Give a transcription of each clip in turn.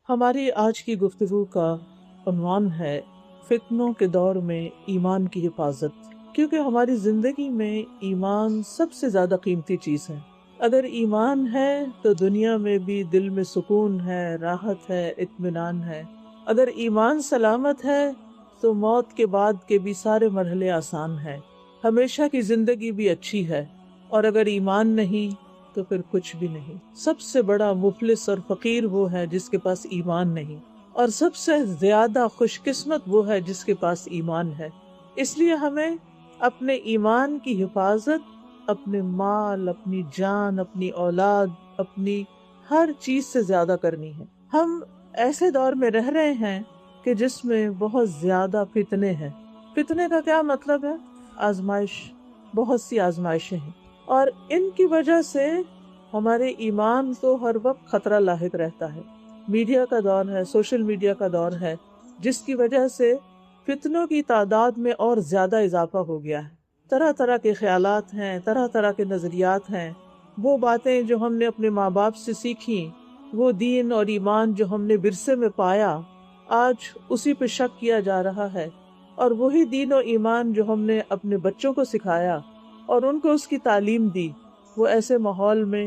ہماری آج کی گفتگو کا عنوان ہے فتنوں کے دور میں ایمان کی حفاظت، کیونکہ ہماری زندگی میں ایمان سب سے زیادہ قیمتی چیز ہے۔ اگر ایمان ہے تو دنیا میں بھی دل میں سکون ہے، راحت ہے، اطمینان ہے۔ اگر ایمان سلامت ہے تو موت کے بعد کے بھی سارے مرحلے آسان ہیں، ہمیشہ کی زندگی بھی اچھی ہے۔ اور اگر ایمان نہیں تو پھر کچھ بھی نہیں۔ سب سے بڑا مفلس اور فقیر وہ ہے جس کے پاس ایمان نہیں، اور سب سے زیادہ خوش قسمت وہ ہے جس کے پاس ایمان ہے۔ اس لیے ہمیں اپنے ایمان کی حفاظت اپنے مال، اپنی جان، اپنی اولاد، اپنی ہر چیز سے زیادہ کرنی ہے۔ ہم ایسے دور میں رہ رہے ہیں کہ جس میں بہت زیادہ فتنے ہیں۔ فتنے کا کیا مطلب ہے؟ آزمائش، بہت سی آزمائشیں ہیں، اور ان کی وجہ سے ہمارے ایمان کو ہر وقت خطرہ لاحق رہتا ہے۔ میڈیا کا دور ہے، سوشل میڈیا کا دور ہے، جس کی وجہ سے فتنوں کی تعداد میں اور زیادہ اضافہ ہو گیا ہے۔ طرح طرح کے خیالات ہیں، طرح طرح کے نظریات ہیں۔ وہ باتیں جو ہم نے اپنے ماں باپ سے سیکھی، وہ دین اور ایمان جو ہم نے ورثے میں پایا، آج اسی پہ شک کیا جا رہا ہے۔ اور وہی دین و ایمان جو ہم نے اپنے بچوں کو سکھایا اور ان کو اس کی تعلیم دی، وہ ایسے ماحول میں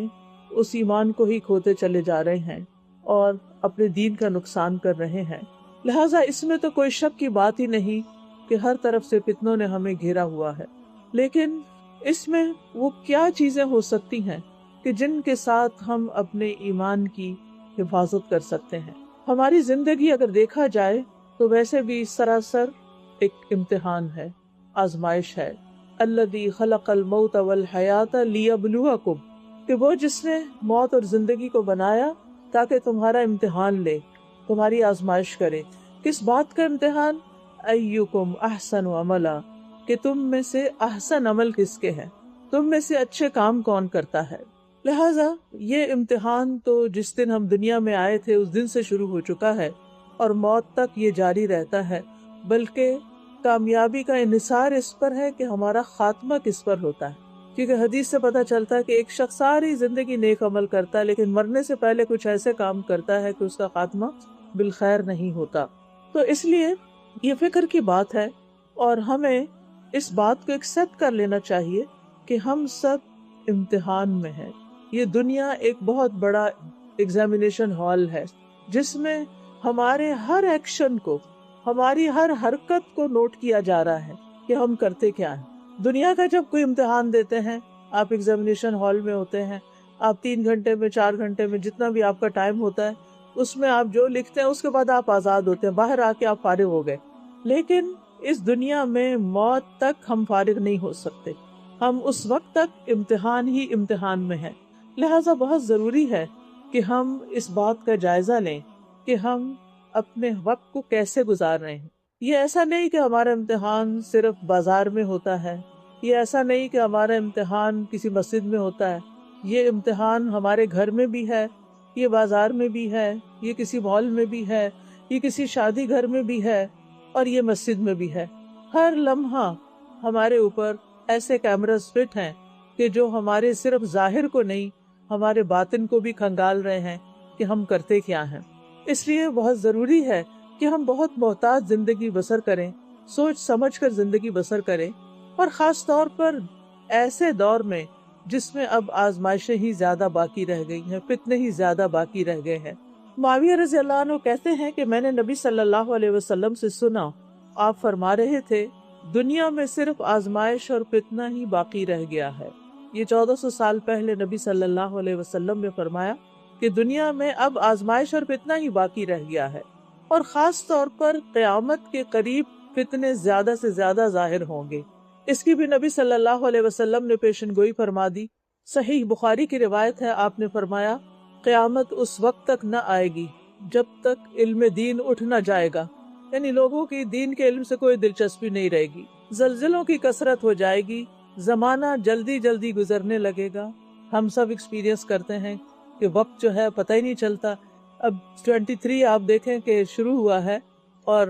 اس ایمان کو ہی کھوتے چلے جا رہے ہیں اور اپنے دین کا نقصان کر رہے ہیں۔ لہٰذا اس میں تو کوئی شک کی بات ہی نہیں کہ ہر طرف سے فتنوں نے ہمیں گھیرا ہوا ہے۔ لیکن اس میں وہ کیا چیزیں ہو سکتی ہیں کہ جن کے ساتھ ہم اپنے ایمان کی حفاظت کر سکتے ہیں؟ ہماری زندگی اگر دیکھا جائے تو ویسے بھی سراسر ایک امتحان ہے، آزمائش ہے۔ الذی خلق الموت والحیات لیبلوکم، کہ وہ جس نے موت اور زندگی کو بنایا تاکہ تمہارا امتحان لے، تمہاری آزمائش کرے۔ کس بات کا امتحان؟ ایکم احسن عملا، کہ تم میں سے احسن عمل کس کے ہیں، تم میں سے اچھے کام کون کرتا ہے۔ لہٰذا یہ امتحان تو جس دن ہم دنیا میں آئے تھے اس دن سے شروع ہو چکا ہے اور موت تک یہ جاری رہتا ہے، بلکہ کامیابی کا انحصار اس پر ہے کہ ہمارا خاتمہ کس پر ہوتا ہے۔ کیونکہ حدیث سے پتہ چلتا ہے کہ ایک شخص ساری زندگی نیک عمل کرتا ہے لیکن مرنے سے پہلے کچھ ایسے کام کرتا ہے کہ اس کا خاتمہ بالخیر نہیں ہوتا۔ تو اس لیے یہ فکر کی بات ہے، اور ہمیں اس بات کو ایکسپٹ کر لینا چاہیے کہ ہم سب امتحان میں ہیں۔ یہ دنیا ایک بہت بڑا ایگزامینیشن ہال ہے جس میں ہمارے ہر ایکشن کو، ہماری ہر حرکت کو نوٹ کیا جا رہا ہے کہ ہم کرتے کیا ہیں۔ دنیا کا جب کوئی امتحان دیتے ہیں، آپ ایگزامینیشن ہال میں ہوتے ہیں، آپ 3 گھنٹے میں 4 گھنٹے میں جتنا بھی آپ کا ٹائم ہوتا ہے اس میں آپ جو لکھتے ہیں اس کے بعد آپ آزاد ہوتے ہیں، باہر آ کے آپ فارغ ہو گئے۔ لیکن اس دنیا میں موت تک ہم فارغ نہیں ہو سکتے، ہم اس وقت تک امتحان ہی امتحان میں ہیں۔ لہٰذا بہت ضروری ہے کہ ہم اس بات کا جائزہ لیں کہ ہم اپنے وقت کو کیسے گزار رہے ہیں۔ یہ ایسا نہیں کہ ہمارا امتحان صرف بازار میں ہوتا ہے، یہ ایسا نہیں کہ ہمارا امتحان کسی مسجد میں ہوتا ہے، یہ امتحان ہمارے گھر میں بھی ہے، یہ بازار میں بھی ہے، یہ کسی مال میں بھی ہے، یہ کسی شادی گھر میں بھی ہے، اور یہ مسجد میں بھی ہے۔ ہر لمحہ ہمارے اوپر ایسے کیمراز فٹ ہیں کہ جو ہمارے صرف ظاہر کو نہیں، ہمارے باطن کو بھی کھنگال رہے ہیں کہ ہم کرتے کیا ہیں۔ اس لیے بہت ضروری ہے کہ ہم بہت محتاط زندگی بسر کریں، سوچ سمجھ کر زندگی بسر کریں، اور خاص طور پر ایسے دور میں جس میں اب آزمائشیں ہی زیادہ باقی رہ گئی ہیں، فتنے ہی زیادہ باقی رہ گئے ہیں۔ معاویہ رضی اللہ عنہ کہتے ہیں کہ میں نے نبی صلی اللہ علیہ وسلم سے سنا، آپ فرما رہے تھے دنیا میں صرف آزمائش اور فتنہ ہی باقی رہ گیا ہے۔ یہ 1400 سال پہلے نبی صلی اللہ علیہ وسلم نے فرمایا کہ دنیا میں اب آزمائش اور فتنہ ہی باقی رہ گیا ہے، اور خاص طور پر قیامت کے قریب فتنے زیادہ سے زیادہ ظاہر ہوں گے۔ اس کی بھی نبی صلی اللہ علیہ وسلم نے پیشن گوئی فرما دی۔ صحیح بخاری کی روایت ہے، آپ نے فرمایا قیامت اس وقت تک نہ آئے گی جب تک علم دین اٹھ نہ جائے گا، یعنی لوگوں کی دین کے علم سے کوئی دلچسپی نہیں رہے گی، زلزلوں کی کثرت ہو جائے گی، زمانہ جلدی جلدی گزرنے لگے گا۔ ہم سب ایکسپیرینس کرتے ہیں کہ وقت جو ہے پتہ ہی نہیں چلتا۔ اب 23 آپ دیکھیں کہ شروع ہوا ہے، اور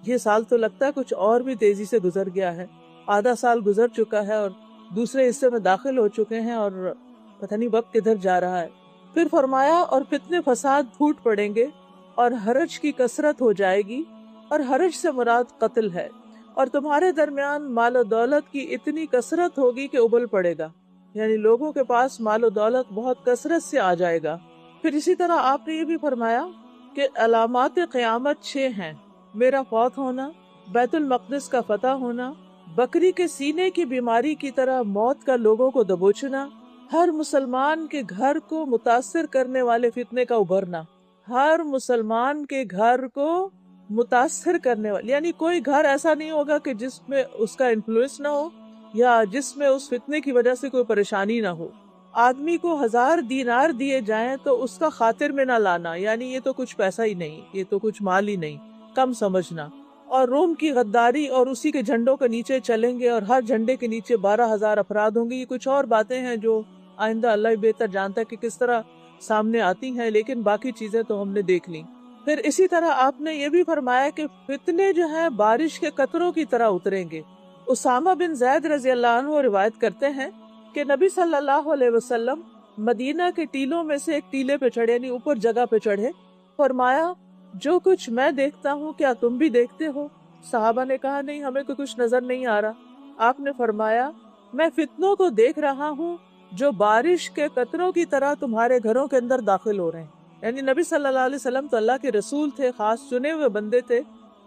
یہ سال تو لگتا ہے کچھ اور بھی تیزی سے گزر گیا ہے۔ آدھا سال گزر چکا ہے اور دوسرے حصے میں داخل ہو چکے ہیں، اور پتہ نہیں وقت کدھر جا رہا ہے۔ پھر فرمایا اور فتنے فساد پھوٹ پڑیں گے اور حرج کی کثرت ہو جائے گی، اور حرج سے مراد قتل ہے، اور تمہارے درمیان مال و دولت کی اتنی کثرت ہوگی کہ ابل پڑے گا، یعنی لوگوں کے پاس مال و دولت بہت کثرت سے آ جائے گا۔ پھر اسی طرح آپ نے یہ بھی فرمایا کہ علامات قیامت 6 ہیں: میرا فوت ہونا، بیت المقدس کا فتح ہونا، بکری کے سینے کی بیماری کی طرح موت کا لوگوں کو دبوچنا، ہر مسلمان کے گھر کو متاثر کرنے والے فتنے کا ابھرنا، ہر مسلمان کے گھر کو متاثر کرنے والے، یعنی کوئی گھر ایسا نہیں ہوگا کہ جس میں اس کا انفلوئنس نہ ہو یا جس میں اس فتنے کی وجہ سے کوئی پریشانی نہ ہو۔ آدمی کو 1000 دینار دیے جائیں تو اس کا خاطر میں نہ لانا، یعنی یہ تو کچھ پیسہ ہی نہیں، یہ تو کچھ مال ہی نہیں، کم سمجھنا۔ اور روم کی غداری اور اسی کے جھنڈوں کے نیچے چلیں گے، اور ہر جھنڈے کے نیچے 12,000 افراد ہوں گے۔ یہ کچھ اور باتیں ہیں جو آئندہ اللہ ہی بہتر جانتا ہے کہ کس طرح سامنے آتی ہیں، لیکن باقی چیزیں تو ہم نے دیکھ لیں۔ پھر اسی طرح آپ نے یہ بھی فرمایا کہ فتنے جو ہیں بارش کے قطروں کی طرح اتریں گے۔ اسامہ بن زید رضی اللہ عنہ روایت کرتے ہیں کہ نبی صلی اللہ علیہ وسلم مدینہ کے ٹیلوں میں سے ایک ٹیلے پہ چڑھے، یعنی اوپر جگہ پہ چڑھے، فرمایا جو کچھ میں دیکھتا ہوں کیا تم بھی دیکھتے ہو؟ صحابہ نے کہا نہیں، ہمیں تو کچھ نظر نہیں آ رہا۔ آپ نے فرمایا میں فتنوں کو دیکھ رہا ہوں جو بارش کے قطروں کی طرح تمہارے گھروں کے اندر داخل ہو رہے ہیں۔ یعنی نبی صلی اللہ علیہ وسلم تو اللہ کے رسول تھے، خاص چنے ہوئے بندے تھے،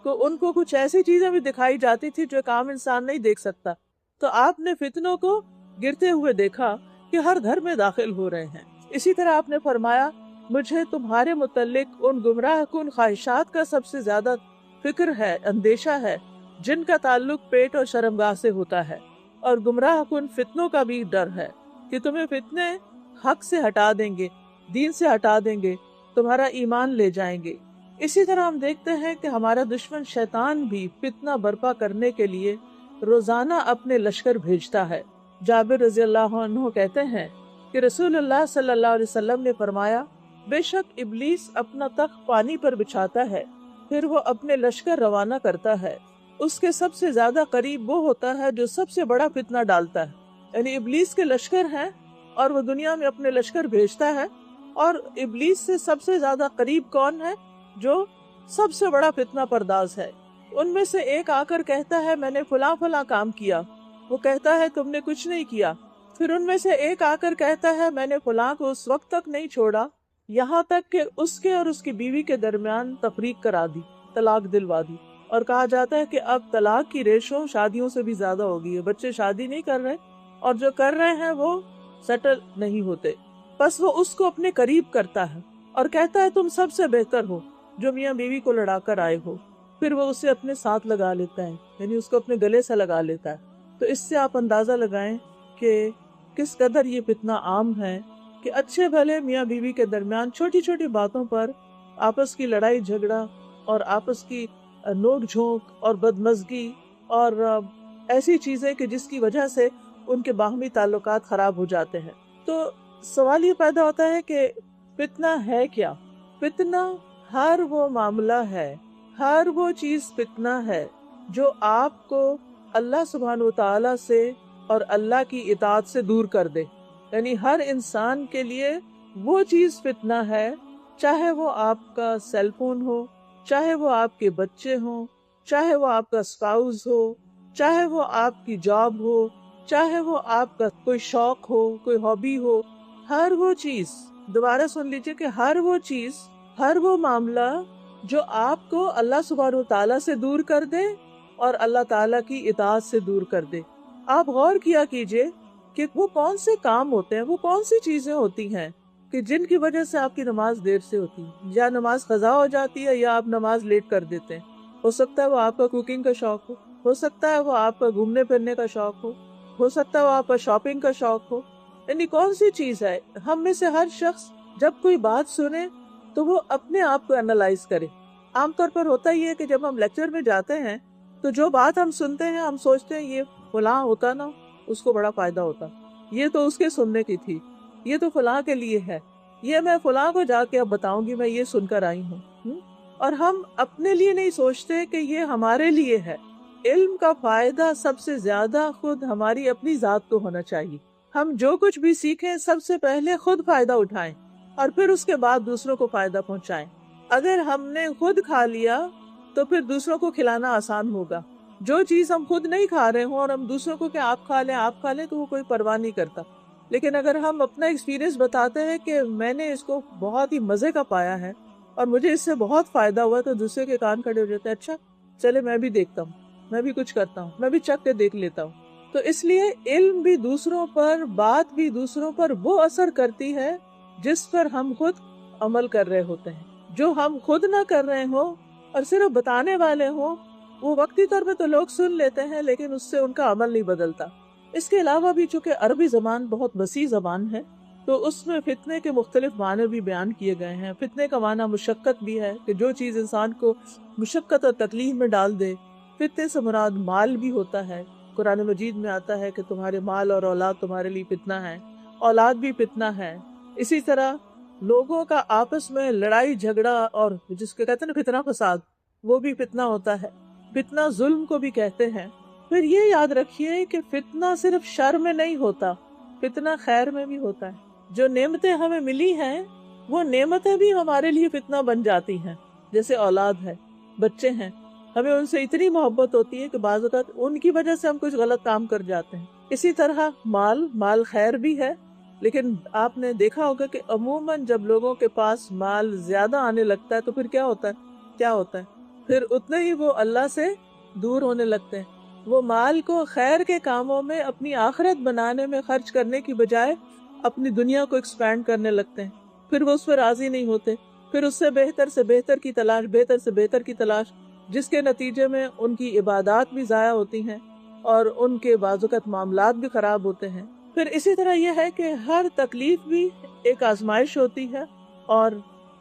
تو ان کو کچھ ایسی چیزیں بھی دکھائی جاتی تھی جو ایک عام انسان نہیں دیکھ سکتا۔ تو آپ نے فتنوں کو گرتے ہوئے دیکھا کہ ہر گھر میں داخل ہو رہے ہیں۔ اسی طرح آپ نے فرمایا مجھے تمہارے متعلق ان گمراہ کن خواہشات کا سب سے زیادہ فکر ہے، اندیشہ ہے، جن کا تعلق پیٹ اور شرمگاہ سے ہوتا ہے، اور گمراہ کن فتنوں کا بھی ڈر ہے کہ تمہیں فتنے حق سے ہٹا دیں گے، دین سے ہٹا دیں گے، تمہارا ایمان لے جائیں گے۔ اسی طرح ہم دیکھتے ہیں کہ ہمارا دشمن شیطان بھی فتنہ برپا کرنے کے لیے روزانہ اپنے لشکر بھیجتا ہے۔ جابر رضی اللہ عنہ کہتے ہیں کہ رسول اللہ صلی اللہ علیہ وسلم نے فرمایا بے شک ابلیس اپنا تخت پانی پر بچھاتا ہے، پھر وہ اپنے لشکر روانہ کرتا ہے، اس کے سب سے زیادہ قریب وہ ہوتا ہے جو سب سے بڑا فتنہ ڈالتا ہے۔ یعنی ابلیس کے لشکر ہیں اور وہ دنیا میں اپنے لشکر بھیجتا ہے، اور ابلیس سے سب سے زیادہ قریب کون ہے؟ جو سب سے بڑا فتنہ پرداز ہے۔ ان میں سے ایک آ کر کہتا ہے میں نے فلاں فلاں کام کیا، وہ کہتا ہے تم نے کچھ نہیں کیا۔ پھر ان میں سے ایک آ کر کہتا ہے میں نے فلاں کو اس وقت تک نہیں چھوڑا یہاں تک کہ اس کے اور اس کی بیوی کے درمیان تفریق کرا دی، طلاق دلوا دی۔ اور کہا جاتا ہے کہ اب طلاق کی ریشو شادیوں سے بھی زیادہ ہو گئی ہے، بچے شادی نہیں کر رہے، اور جو کر رہے ہیں وہ سیٹل نہیں ہوتے۔ بس وہ اس کو اپنے قریب کرتا ہے اور کہتا ہے تم سب سے بہتر ہو جو میاں بیوی کو لڑا کر آئے ہو، پھر وہ اسے اپنے ساتھ لگا لیتا ہے، یعنی اس کو اپنے گلے سے لگا لیتا ہے۔ تو اس سے آپ اندازہ لگائیں کہ کس قدر یہ فتنہ عام ہے کہ اچھے بھلے میاں بیوی کے درمیان چھوٹی چھوٹی باتوں پر آپس کی لڑائی جھگڑا اور آپس کی نوک جھونک اور بدمزگی اور ایسی چیزیں کہ جس کی وجہ سے ان کے باہمی تعلقات خراب ہو جاتے ہیں۔ تو سوال یہ پیدا ہوتا ہے کہ فتنہ ہے کیا؟ فتنہ ہر وہ معاملہ ہے، ہر وہ چیز فتنہ ہے جو آپ کو اللہ سبحانہ و تعالی سے اور اللہ کی اطاعت سے دور کر دے۔ یعنی ہر انسان کے لیے وہ چیز فتنہ ہے، چاہے وہ آپ کا سیل فون ہو، چاہے وہ آپ کے بچے ہوں، چاہے وہ آپ کا اسپاؤس ہو، چاہے وہ آپ کی جاب ہو، چاہے وہ آپ کا کوئی شوق ہو، کوئی ہابی ہو، ہر وہ چیز، دوبارہ سن لیجئے کہ ہر وہ چیز، ہر وہ معاملہ جو آپ کو اللہ سبحانہ تعالیٰ سے دور کر دے اور اللہ تعالیٰ کی اطاعت سے دور کر دے۔ آپ غور کیا کیجئے کہ وہ کون سے کام ہوتے ہیں، وہ کون سی چیزیں ہوتی ہیں کہ جن کی وجہ سے آپ کی نماز دیر سے ہوتی ہے، یا نماز قضا ہو جاتی ہے، یا آپ نماز لیٹ کر دیتے ہیں۔ ہو سکتا ہے وہ آپ کا کوکنگ کا شوق ہو سکتا ہے وہ آپ کا گھومنے پھرنے کا شوق ہو سکتا ہے وہ آپ کا شاپنگ کا شوق ہو۔ یعنی کون سی چیز ہے؟ ہم میں سے ہر شخص جب کوئی بات سنے تو وہ اپنے آپ کو انالائز کرے۔ عام طور پر ہوتا ہی ہے کہ جب ہم لیکچر میں جاتے ہیں تو جو بات ہم سنتے ہیں ہم سوچتے ہیں یہ فلاں ہوتا نا اس کو بڑا فائدہ ہوتا، یہ تو اس کے سننے کی تھی، یہ تو فلاں کے لیے ہے، یہ میں فلاں کو جا کے اب بتاؤں گی میں یہ سن کر آئی ہوں۔ اور ہم اپنے لیے نہیں سوچتے کہ یہ ہمارے لیے ہے۔ علم کا فائدہ سب سے زیادہ خود ہماری اپنی ذات کو ہونا چاہیے۔ ہم جو کچھ بھی سیکھیں سب سے پہلے خود فائدہ اٹھائیں اور پھر اس کے بعد دوسروں کو فائدہ پہنچائیں۔ اگر ہم نے خود کھا لیا تو پھر دوسروں کو کھلانا آسان ہوگا. جو چیز ہم خود نہیں کھا رہے ہوں اور ہم دوسروں کو کہ آپ کھا لیں تو وہ کوئی پرواہ نہیں کرتا. لیکن اگر ہم اپنا ایکسپیرینس بتاتے ہیں کہ میں نے اس کو بہت ہی مزے کا پایا ہے اور مجھے اس سے بہت فائدہ ہوا، تو دوسرے کے کان کھڑے ہو جاتے ہیں، اچھا چلے میں بھی دیکھتا ہوں، میں بھی کچھ کرتا ہوں، میں بھی چکھ کے دیکھ لیتا ہوں. تو اس لیے علم بھی دوسروں پر، بات بھی دوسروں پر وہ اثر کرتی ہے جس پر ہم خود عمل کر رہے ہوتے ہیں. جو ہم خود نہ کر رہے ہوں اور صرف بتانے والے ہوں، وہ وقتی طور پہ تو لوگ سن لیتے ہیں لیکن اس سے ان کا عمل نہیں بدلتا. اس کے علاوہ بھی چونکہ عربی زبان بہت وسیع زبان ہے تو اس میں فتنے کے مختلف معنی بھی بیان کیے گئے ہیں. فتنے کا معنی مشقت بھی ہے کہ جو چیز انسان کو مشقت اور تکلیف میں ڈال دے. فتنے سے مراد مال بھی ہوتا ہے. قرآن مجید میں آتا ہے کہ تمہارے مال اور اولاد تمہارے لیے فتنہ ہے، اولاد بھی فتنہ ہے. اسی طرح لوگوں کا آپس میں لڑائی جھگڑا اور جس کو کہتے ہیں نا فتنہ فساد، وہ بھی فتنہ ہوتا ہے. فتنہ ظلم کو بھی کہتے ہیں. پھر یہ یاد رکھیے کہ فتنہ صرف شر میں نہیں ہوتا، فتنہ خیر میں بھی ہوتا ہے. جو نعمتیں ہمیں ملی ہیں وہ نعمتیں بھی ہمارے لیے فتنہ بن جاتی ہیں. جیسے اولاد ہے، بچے ہیں، ہمیں ان سے اتنی محبت ہوتی ہے کہ بعض اوقات ان کی وجہ سے ہم کچھ غلط کام کر جاتے ہیں. اسی طرح مال خیر بھی ہے، لیکن آپ نے دیکھا ہوگا کہ عموماً جب لوگوں کے پاس مال زیادہ آنے لگتا ہے تو پھر کیا ہوتا ہے پھر اتنے ہی وہ اللہ سے دور ہونے لگتے ہیں. وہ مال کو خیر کے کاموں میں، اپنی آخرت بنانے میں خرچ کرنے کی بجائے اپنی دنیا کو ایکسپینڈ کرنے لگتے ہیں. پھر وہ اس پر راضی نہیں ہوتے، پھر اس سے بہتر سے بہتر کی تلاش، جس کے نتیجے میں ان کی عبادات بھی ضائع ہوتی ہیں اور ان کے بعض اوقات معاملات بھی خراب ہوتے ہیں. پھر اسی طرح یہ ہے کہ ہر تکلیف بھی ایک آزمائش ہوتی ہے اور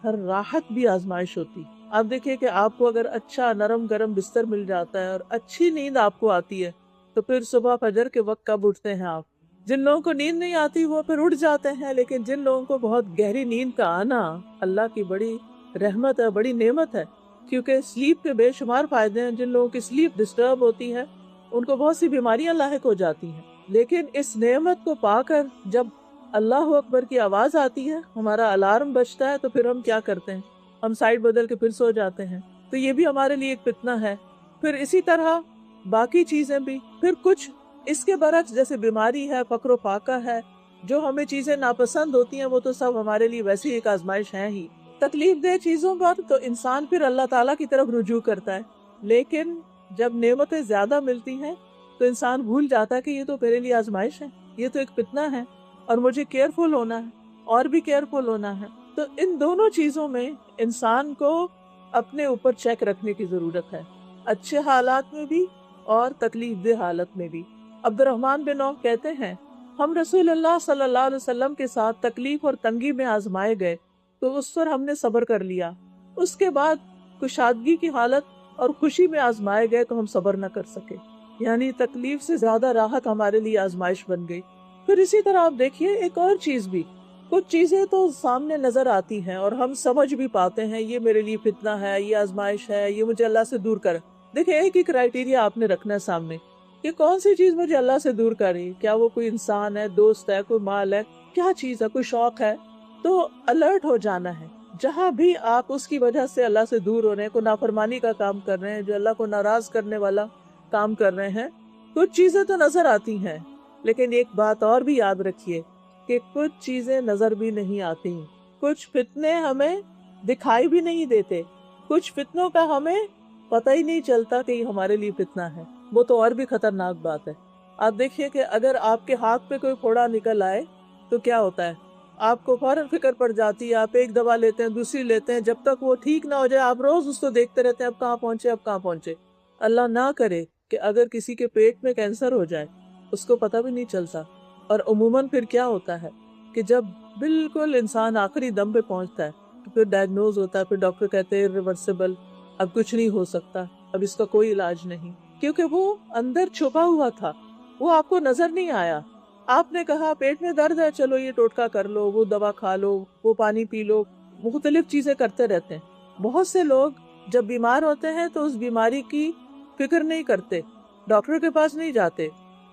ہر راحت بھی آزمائش ہوتی ہے. آپ دیکھیے کہ آپ کو اگر اچھا نرم گرم بستر مل جاتا ہے اور اچھی نیند آپ کو آتی ہے تو پھر صبح فجر کے وقت کب اٹھتے ہیں آپ؟ جن لوگوں کو نیند نہیں آتی وہ پھر اٹھ جاتے ہیں، لیکن جن لوگوں کو بہت گہری نیند کا آنا اللہ کی بڑی رحمت ہے، بڑی نعمت ہے. کیونکہ سلیپ کے بے شمار فائدے ہیں. جن لوگوں کی سلیپ ڈسٹرب ہوتی ہے ان کو بہت سی بیماریاں لاحق ہو جاتی ہیں. لیکن اس نعمت کو پا کر جب اللہ اکبر کی آواز آتی ہے، ہمارا الارم بجتا ہے، تو پھر ہم کیا کرتے ہیں؟ ہم سائڈ بدل کے پھر سو جاتے ہیں. تو یہ بھی ہمارے لیے ایک فتنہ ہے. پھر اسی طرح باقی چیزیں بھی، پھر کچھ اس کے برعکس جیسے بیماری ہے، فقر و فاقہ ہے، جو ہمیں چیزیں ناپسند ہوتی ہیں وہ تو سب ہمارے لیے ویسے ایک آزمائش ہے ہی. تکلیف دہ چیزوں پر تو انسان پھر اللہ تعالیٰ کی طرف رجوع کرتا ہے. لیکن جب نعمتیں زیادہ ملتی ہیں تو انسان بھول جاتا ہے کہ یہ تو میرے لیے آزمائش ہے، یہ تو ایک فتنہ ہے اور مجھے کیئرفل ہونا ہے اور بھی کیئرفل ہونا ہے. تو ان دونوں چیزوں میں انسان کو اپنے اوپر چیک رکھنے کی ضرورت ہے، اچھے حالات میں بھی اور تکلیف دہ حالت میں بھی. عبد الرحمن بن عوف کہتے ہیں ہم رسول اللہ صلی اللہ علیہ وسلم کے ساتھ تکلیف اور تنگی میں آزمائے گئے تو اس پر ہم نے صبر کر لیا. اس کے بعد کشادگی کی حالت اور خوشی میں آزمائے گئے تو ہم صبر نہ کر سکے. یعنی تکلیف سے زیادہ راحت ہمارے لیے آزمائش بن گئی. پھر اسی طرح آپ دیکھیے ایک اور چیز بھی، کچھ چیزیں تو سامنے نظر آتی ہیں اور ہم سمجھ بھی پاتے ہیں یہ میرے لیے فتنہ ہے، یہ آزمائش ہے، یہ مجھے اللہ سے دور کر. دیکھیں ایک ہی کرائیٹیریا آپ نے رکھنا ہے سامنے کہ کون سی چیز مجھے اللہ سے دور کر رہی ہے. کیا وہ کوئی انسان ہے، دوست ہے، کوئی مال ہے، کیا چیز ہے، کوئی شوق ہے؟ تو الرٹ ہو جانا ہے. جہاں بھی آپ اس کی وجہ سے اللہ سے دور ہو رہے ہیں، کوئی نافرمانی کا کام کر رہے ہیں، جو اللہ کو ناراض کرنے والا کام کر رہے ہیں، کچھ چیزیں تو نظر آتی ہیں. لیکن ایک بات اور بھی یاد رکھیے کہ کچھ چیزیں نظر بھی نہیں آتی. کچھ فتنے ہمیں دکھائی بھی نہیں دیتے، کچھ فتنوں کا ہمیں پتہ ہی نہیں چلتا کہ یہ ہمارے لیے فتنہ ہے. وہ تو اور بھی خطرناک بات ہے. آپ دیکھیے کہ اگر آپ کے ہاتھ پہ کوئی پھوڑا نکل آئے تو کیا ہوتا ہے؟ آپ کو فوراً فکر پڑ جاتی ہے، آپ ایک دوا لیتے ہیں، دوسری لیتے ہیں، جب تک وہ ٹھیک نہ ہو جائے آپ روز اس کو دیکھتے رہتے ہیں اب کہاں پہنچے. اللہ نہ کرے کہ اگر کسی کے پیٹ میں کینسر ہو جائے اس کو پتہ بھی نہیں چلتا. اور عموماً پھر کیا ہوتا ہے کہ جب بالکل انسان آخری دم پہ پہنچتا ہے تو پھر ڈائگنوز ہوتا ہے، پھر ڈاکٹر کہتے ہیں ریورسیبل، اب کچھ نہیں ہو سکتا، اب اس کا کوئی علاج نہیں. کیونکہ وہ اندر چھپا ہوا تھا، وہ آپ کو نظر نہیں آیا. آپ نے کہا پیٹ میں درد ہے، چلو یہ ٹوٹکا کر لو، وہ دوا کھا لو، وہ پانی پی لو، مختلف چیزیں کرتے رہتے ہیں. بہت سے لوگ جب بیمار ہوتے ہیں تو اس بیماری کی فکر نہیں کرتے، ڈاکٹر کے پاس نہیں جاتے،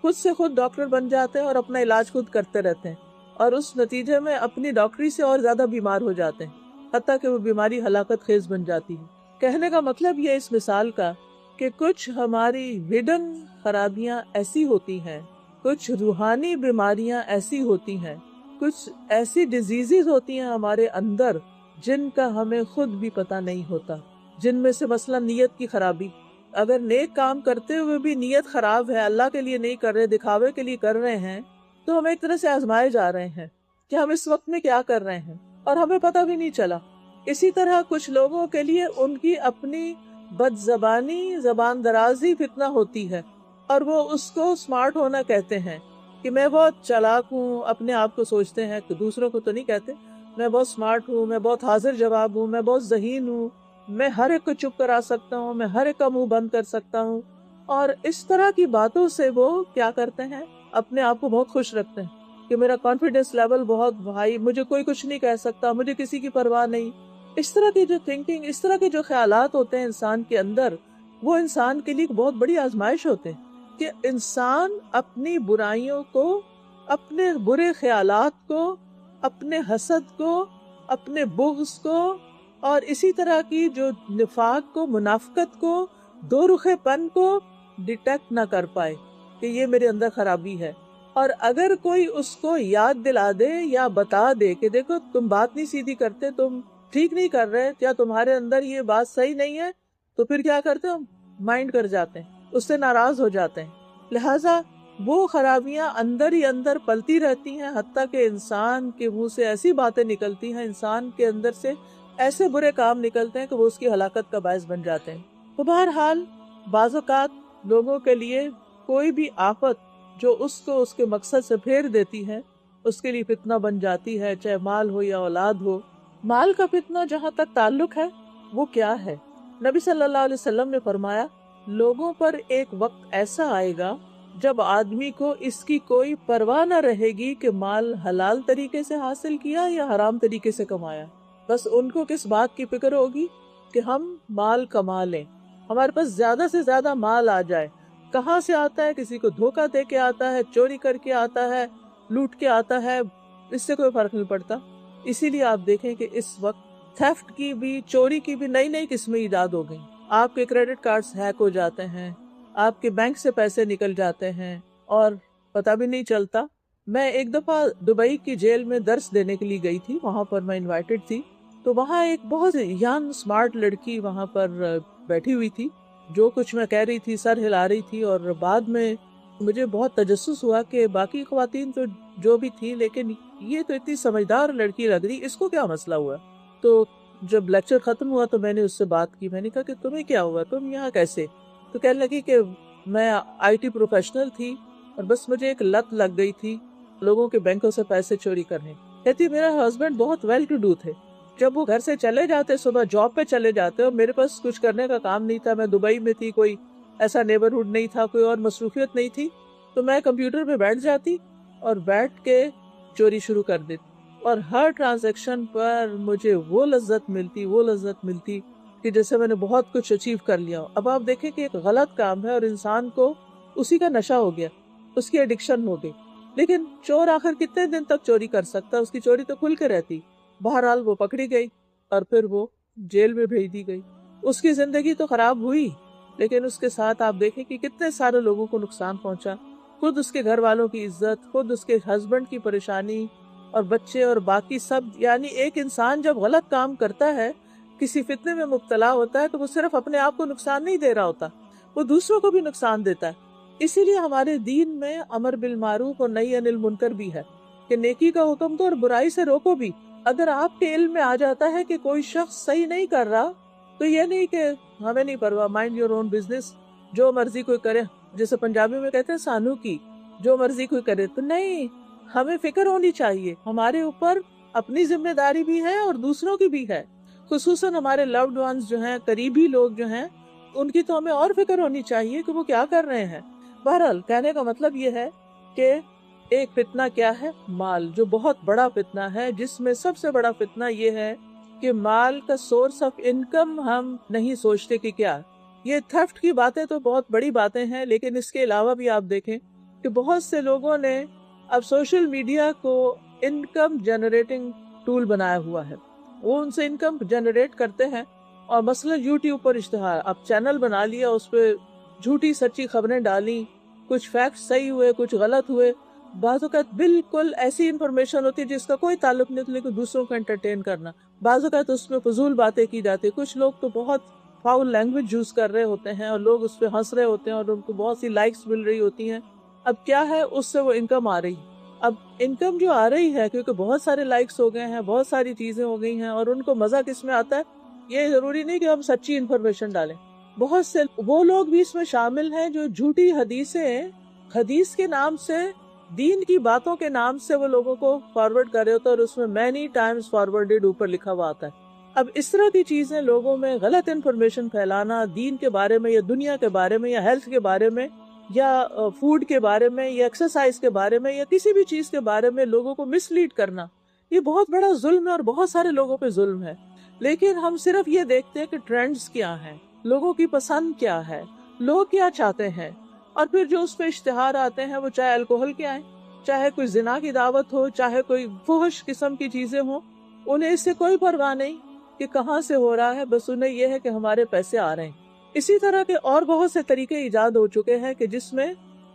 خود سے خود ڈاکٹر بن جاتے ہیں اور اپنا علاج خود کرتے رہتے ہیں اور اس نتیجے میں اپنی ڈاکٹری سے اور زیادہ بیمار ہو جاتے ہیں. حتیٰ کہ وہ بیماری ہلاکت خیز بن جاتی ہے۔ کہنے کا مطلب یہ اس مثال کا کہ کچھ ہماری ہڈن خرابیاں ایسی ہوتی ہیں، کچھ روحانی بیماریاں ایسی ہوتی ہیں، کچھ ایسی ڈیزیزز ہوتی ہیں ہمارے اندر جن کا ہمیں خود بھی پتہ نہیں ہوتا، جن میں سے مثلا نیت کی خرابی۔ اگر نیک کام کرتے ہوئے بھی نیت خراب ہے، اللہ کے لیے نہیں کر رہے، دکھاوے کے لیے کر رہے ہیں، تو ہم ایک طرح سے آزمائے جا رہے ہیں کہ ہم اس وقت میں کیا کر رہے ہیں اور ہمیں پتہ بھی نہیں چلا۔ اسی طرح کچھ لوگوں کے لیے ان کی اپنی بد زبانی، زبان درازی فتنہ ہوتی ہے، اور وہ اس کو سمارٹ ہونا کہتے ہیں کہ میں بہت چالاک ہوں، اپنے آپ کو سوچتے ہیں کہ دوسروں کو تو نہیں کہتے، میں بہت سمارٹ ہوں، میں بہت حاضر جواب ہوں، میں بہت ذہین ہوں، میں ہر ایک کو چپ کرا سکتا ہوں، میں ہر ایک کا منہ بند کر سکتا ہوں۔ اور اس طرح کی باتوں سے وہ کیا کرتے ہیں، اپنے آپ کو بہت خوش رکھتے ہیں کہ میرا کانفیڈنس لیول بہت ہائی، مجھے کوئی کچھ نہیں کہہ سکتا، مجھے کسی کی پرواہ نہیں۔ اس طرح کی جو تھنکنگ، اس طرح کے جو خیالات ہوتے ہیں انسان کے اندر، وہ انسان کے لیے بہت بڑی آزمائش ہوتے ہیں کہ انسان اپنی برائیوں کو، اپنے برے خیالات کو، اپنے حسد کو، اپنے بغض کو، اور اسی طرح کی جو نفاق کو، منافقت کو، دو رخے پن کو ڈیٹیکٹ نہ کر پائے کہ یہ میرے اندر خرابی ہے۔ اور اگر کوئی اس کو یاد دلا دے یا بتا دے کہ دیکھو تم بات نہیں سیدھی کرتے، تم ٹھیک نہیں کر رہے، کیا تمہارے اندر یہ بات صحیح نہیں ہے، تو پھر کیا کرتے ہیں، مائنڈ کر جاتے ہیں، اس سے ناراض ہو جاتے ہیں۔ لہٰذا وہ خرابیاں اندر ہی اندر پلتی رہتی ہیں، حتیٰ کہ انسان کے منہ سے ایسی باتیں نکلتی ہیں، انسان کے اندر سے ایسے برے کام نکلتے ہیں کہ وہ اس کی ہلاکت کا باعث بن جاتے ہیں۔ تو بہرحال بعض اوقات لوگوں کے لیے کوئی بھی آفت جو اس کو اس کے مقصد سے پھیر دیتی ہے، اس کے لیے فتنہ بن جاتی ہے، چاہے مال ہو یا اولاد ہو۔ مال کا فتنہ جہاں تک تعلق ہے وہ کیا ہے؟ نبی صلی اللہ علیہ وسلم نے فرمایا، لوگوں پر ایک وقت ایسا آئے گا جب آدمی کو اس کی کوئی پرواہ نہ رہے گی کہ مال حلال طریقے سے حاصل کیا یا حرام طریقے سے کمایا۔ بس ان کو کس بات کی فکر ہوگی کہ ہم مال کما لیں، ہمارے پاس زیادہ سے زیادہ مال آ جائے۔ کہاں سے آتا ہے، کسی کو دھوکہ دے کے آتا ہے، چوری کر کے آتا ہے، لوٹ کے آتا ہے، اس سے کوئی فرق نہیں پڑتا۔ اسی لیے آپ دیکھیں کہ اس وقت تھیفٹ کی بھی، چوری کی بھی نئی نئی قسمیں ایجاد ہو گئیں۔ آپ کے کریڈٹ کارڈز ہیک ہو جاتے ہیں، آپ کے بینک سے پیسے نکل جاتے ہیں اور پتہ بھی نہیں چلتا۔ میں ایک دفعہ دبئی کی جیل میں درس دینے کے لیے گئی تھی، وہاں پر میں انوائٹڈ تھی، تو وہاں ایک بہت ینگ اسمارٹ لڑکی وہاں پر بیٹھی ہوئی تھی، جو کچھ میں کہہ رہی تھی سر ہلا رہی تھی، اور بعد میں مجھے بہت تجسس ہوا کہ باقی خواتین تو جو بھی تھی، لیکن یہ تو اتنی سمجھدار لڑکی لگ رہی، اس کو کیا مسئلہ ہوا؟ تو جب لیکچر ختم ہوا تو میں نے اس سے بات کی، میں نے کہا کہ تمہیں کیا ہوا، تم یہاں کیسے؟ تو کہنے لگی کہ میں آئی ٹی پروفیشنل تھی اور بس مجھے ایک لت لگ گئی تھی لوگوں کے بینکوں سے پیسے چوری کرنے۔ کہتی میرا ہسبینڈ بہت ویل ٹو ڈو تھے، جب وہ گھر سے چلے جاتے، صبح جاب پہ چلے جاتے، اور میرے پاس کچھ کرنے کا کام نہیں تھا، میں دبئی میں تھی، کوئی ایسا نیبرہڈ نہیں تھا، کوئی اور مصروفیت نہیں تھی، تو میں کمپیوٹر پہ بیٹھ جاتی اور بیٹھ کے چوری شروع کر دیتی، اور ہر ٹرانزیکشن پر مجھے وہ لذت ملتی کہ جیسے میں نے بہت کچھ اچیو کر لیا۔ اب آپ دیکھیں کہ ایک غلط کام ہے اور انسان کو اسی کا نشہ ہو گیا، اس کی ایڈکشن ہو گئی۔ لیکن چور آخر کتنے دن تک چوری کر سکتا، اس کی چوری تو کھل کے رہتی۔ بہرحال وہ پکڑی گئی اور پھر وہ جیل میں بھیج دی گئی۔ اس کی زندگی تو خراب ہوئی، لیکن اس کے ساتھ آپ دیکھیں کہ کتنے سارے لوگوں کو نقصان پہنچا، خود اس کے گھر والوں کی عزت، خود اس کے ہسبینڈ کی پریشانی، اور بچے اور باقی سب۔ یعنی ایک انسان جب غلط کام کرتا ہے، کسی فتنے میں مبتلا ہوتا ہے، تو وہ صرف اپنے آپ کو نقصان نہیں دے رہا ہوتا، وہ دوسروں کو بھی نقصان دیتا ہے۔ اسی لیے ہمارے دین میں امر بالمعروف اور نہی عن المنکر بھی ہے کہ نیکی کا حکم دو اور برائی سے روکو بھی۔ اگر آپ کے علم میں آ جاتا ہے کہ کوئی شخص صحیح نہیں کر رہا، تو یہ نہیں کہ ہمیں نہیں پرواہ، مائنڈ یور اون بزنس، جو مرضی کوئی کرے، جیسے پنجابی میں کہتے ہیں سانو کی، جو مرضی کوئی کرے، تو نہیں، ہمیں فکر ہونی چاہیے، ہمارے اوپر اپنی ذمہ داری بھی ہے اور دوسروں کی بھی ہے، خصوصاً ہمارے لوڈ ونز جو ہیں، قریبی لوگ جو ہیں، ان کی تو ہمیں اور فکر ہونی چاہیے کہ وہ کیا کر رہے ہیں۔ بہرحال کہنے کا مطلب یہ ہے کہ ایک فتنہ کیا ہے، مال، جو بہت بڑا فتنہ ہے، جس میں سب سے بڑا فتنہ یہ ہے کہ مال کا سورس آف انکم ہم نہیں سوچتے کہ کیا۔ یہ تھیفٹ کی باتیں تو بہت بڑی باتیں ہیں، لیکن اس کے علاوہ بھی آپ دیکھیں کہ بہت سے لوگوں نے اب سوشل میڈیا کو انکم جنریٹنگ ٹول بنایا ہوا ہے۔ وہ ان سے انکم جنریٹ کرتے ہیں. اور مثلا یوٹیوب پر اشتہار، اب چینل بنا لیا، اس پہ جھوٹی سچی خبریں ڈالی، کچھ فیکٹس صحیح ہوئے کچھ غلط ہوئے، بعض اوقات بالکل ایسی انفارمیشن ہوتی ہے جس کا کوئی تعلق نہیں ہوتا لیکن دوسروں کو انٹرٹین کرنا. بعض اوقات اس میں فضول باتیں کی جاتی. کچھ لوگ تو بہت فاؤل لینگویج یوز کر رہے ہوتے ہیں اور لوگ اس پہ ہنس رہے ہوتے ہیں اور ان کو بہت سی لائکس مل رہی ہوتی ہیں. اب کیا ہے، اس سے وہ انکم آ رہی. اب انکم جو آ رہی ہے کیونکہ بہت سارے لائکس ہو گئے ہیں، بہت ساری چیزیں ہو گئی ہیں، اور ان کو مزہ کس میں آتا ہے؟ یہ ضروری نہیں کہ ہم سچی انفارمیشن ڈالیں. بہت سے وہ لوگ بھی اس میں شامل ہیں جو جھوٹی حدیثیں، حدیث کے نام سے، دین کی باتوں کے نام سے وہ لوگوں کو فارورڈ کر رہے ہوتے ہیں، اور اس میں مینی ٹائمز فارورڈڈ اوپر لکھا ہوا آتا ہے. اب اس طرح کی چیزیں لوگوں میں غلط انفارمیشن پھیلانا، دین کے بارے میں یا دنیا کے بارے میں یا ہیلتھ کے بارے میں یا فوڈ کے بارے میں یا ایکسرسائز کے بارے میں یا کسی بھی چیز کے بارے میں لوگوں کو مس لیڈ کرنا، یہ بہت بڑا ظلم ہے اور بہت سارے لوگوں پہ ظلم ہے. لیکن ہم صرف یہ دیکھتے ہیں کہ ٹرینڈز کیا ہیں، لوگوں کی پسند کیا ہے، لوگ کیا چاہتے ہیں، اور پھر جو اس پہ اشتہار آتے ہیں وہ چاہے الکوہل کے آئیں، چاہے کوئی زنا کی دعوت ہو، چاہے کوئی فحش قسم کی چیزیں ہوں، انہیں اس سے کوئی پرواہ نہیں کہ کہاں سے ہو رہا ہے، بس انہیں یہ ہے کہ ہمارے پیسے آ رہے ہیں. اسی طرح کے اور بہت سے طریقے ایجاد ہو چکے ہیں کہ جس میں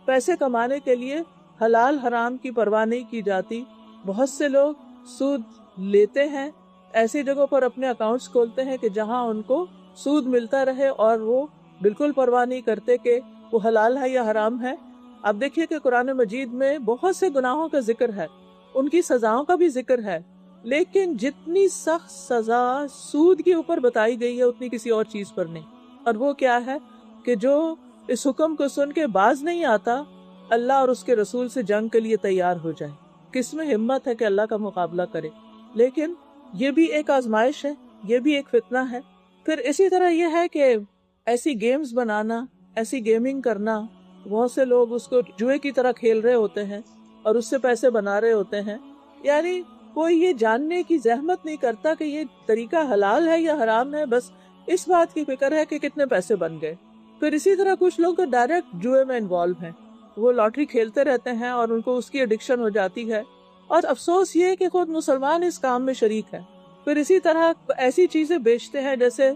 پیسے کمانے کے لیے حلال حرام کی پرواہ نہیں کی جاتی. بہت سے لوگ سود لیتے ہیں، ایسی جگہوں پر اپنے اکاؤنٹس کھولتے ہیں کہ جہاں ان کو سود ملتا رہے، اور وہ بالکل پرواہ نہیں کرتے کہ وہ حلال ہے یا حرام ہے. اب دیکھیے کہ قرآن مجید میں بہت سے گناہوں کا ذکر ہے، ان کی سزاؤں کا بھی ذکر ہے، لیکن جتنی سخت سزا سود کے اوپر بتائی گئی ہے اتنی کسی اور چیز پر نہیں. اور وہ کیا ہے کہ جو اس حکم کو سن کے باز نہیں آتا اللہ اور اس کے رسول سے جنگ کے لیے تیار ہو جائے. کس میں ہمت ہے کہ اللہ کا مقابلہ کرے؟ لیکن یہ بھی ایک آزمائش ہے، یہ بھی ایک فتنہ ہے. پھر اسی طرح یہ ہے کہ ایسی گیمز بنانا، ایسی گیمنگ کرنا، بہت سے لوگ اس کو جوئے کی طرح کھیل رہے ہوتے ہیں اور اس سے پیسے بنا رہے ہوتے ہیں. یعنی کوئی یہ جاننے کی زحمت نہیں کرتا کہ یہ طریقہ حلال ہے یا حرام ہے، بس اس بات کی فکر ہے کہ کتنے پیسے بن گئے. پھر اسی طرح کچھ لوگ تو ڈائریکٹ جوئے میں انوالو ہیں، وہ لاٹری کھیلتے رہتے ہیں اور ان کو اس کی ایڈکشن ہو جاتی ہے، اور افسوس یہ کہ خود مسلمان اس کام میں شریک ہے. پھر اسی طرح ایسی چیزیں بیچتے ہیں جیسے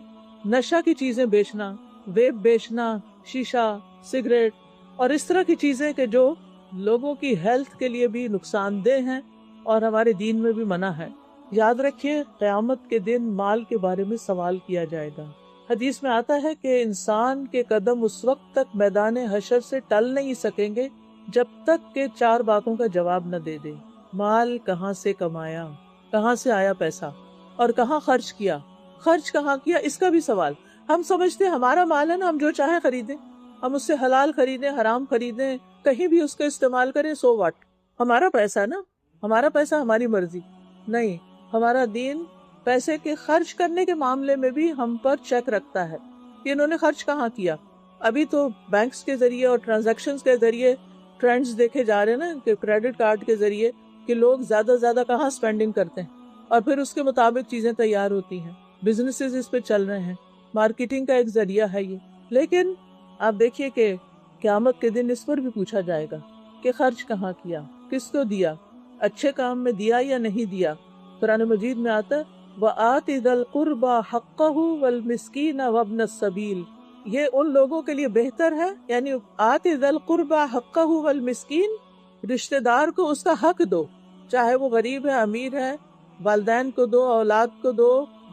نشہ کی چیزیں بیچنا، ویپ بیچنا، شیشہ، سگریٹ اور اس طرح کی چیزیں کہ جو لوگوں کی ہیلتھ کے لیے بھی نقصان دہ ہیں اور ہمارے دین میں بھی منع ہے. یاد رکھیے قیامت کے دن مال کے بارے میں سوال کیا جائے گا. حدیث میں آتا ہے کہ انسان کے قدم اس وقت تک میدان حشر سے ٹل نہیں سکیں گے جب تک کہ 4 باتوں کا جواب نہ دے دے. مال کہاں سے کمایا، کہاں سے آیا پیسہ، اور کہاں خرچ کیا، خرچ کہاں کیا، اس کا بھی سوال. ہم سمجھتے ہیں ہمارا مال ہے نا، ہم جو چاہیں خریدیں، ہم اس سے حلال خریدیں، حرام خریدیں، کہیں بھی اس کا استعمال کریں، سو واٹ، ہمارا پیسہ ہے نا، ہمارا پیسہ ہماری مرضی. نہیں، ہمارا دین پیسے کے خرچ کرنے کے معاملے میں بھی ہم پر چیک رکھتا ہے کہ انہوں نے خرچ کہاں کیا. ابھی تو بینکس کے ذریعے اور ٹرانزیکشنز کے ذریعے ٹرینڈز دیکھے جا رہے ہیں نا کہ کریڈٹ کارڈ کے ذریعے کہ لوگ زیادہ زیادہ کہاں سپینڈنگ کرتے ہیں اور پھر اس کے مطابق چیزیں تیار ہوتی ہیں. بزنسز اس پہ چل رہے ہیں، مارکیٹنگ کا ایک ذریعہ ہے یہ. لیکن آپ دیکھیے کہ قیامت کے دن اس پر بھی پوچھا جائے گا کہ خرچ کہاں کیا، کس کو دیا، اچھے کام میں دیا یا نہیں دیا. قرآن مجید میں آتا ہے وَآتِ ذَا الْقُرْبَى حَقَّهُ وَالْمِسْكِينَ وَابْنَ السَّبِيلِ. یہ ان لوگوں کے لیے بہتر ہے، یعنی آتِ ذَا الْقُرْبَى حَقَّهُ وَالْمِسْكِينَ، رشتہ دار کو اس کا حق دو، چاہے وہ غریب ہے، امیر ہے، والدین کو دو، اولاد کو دو،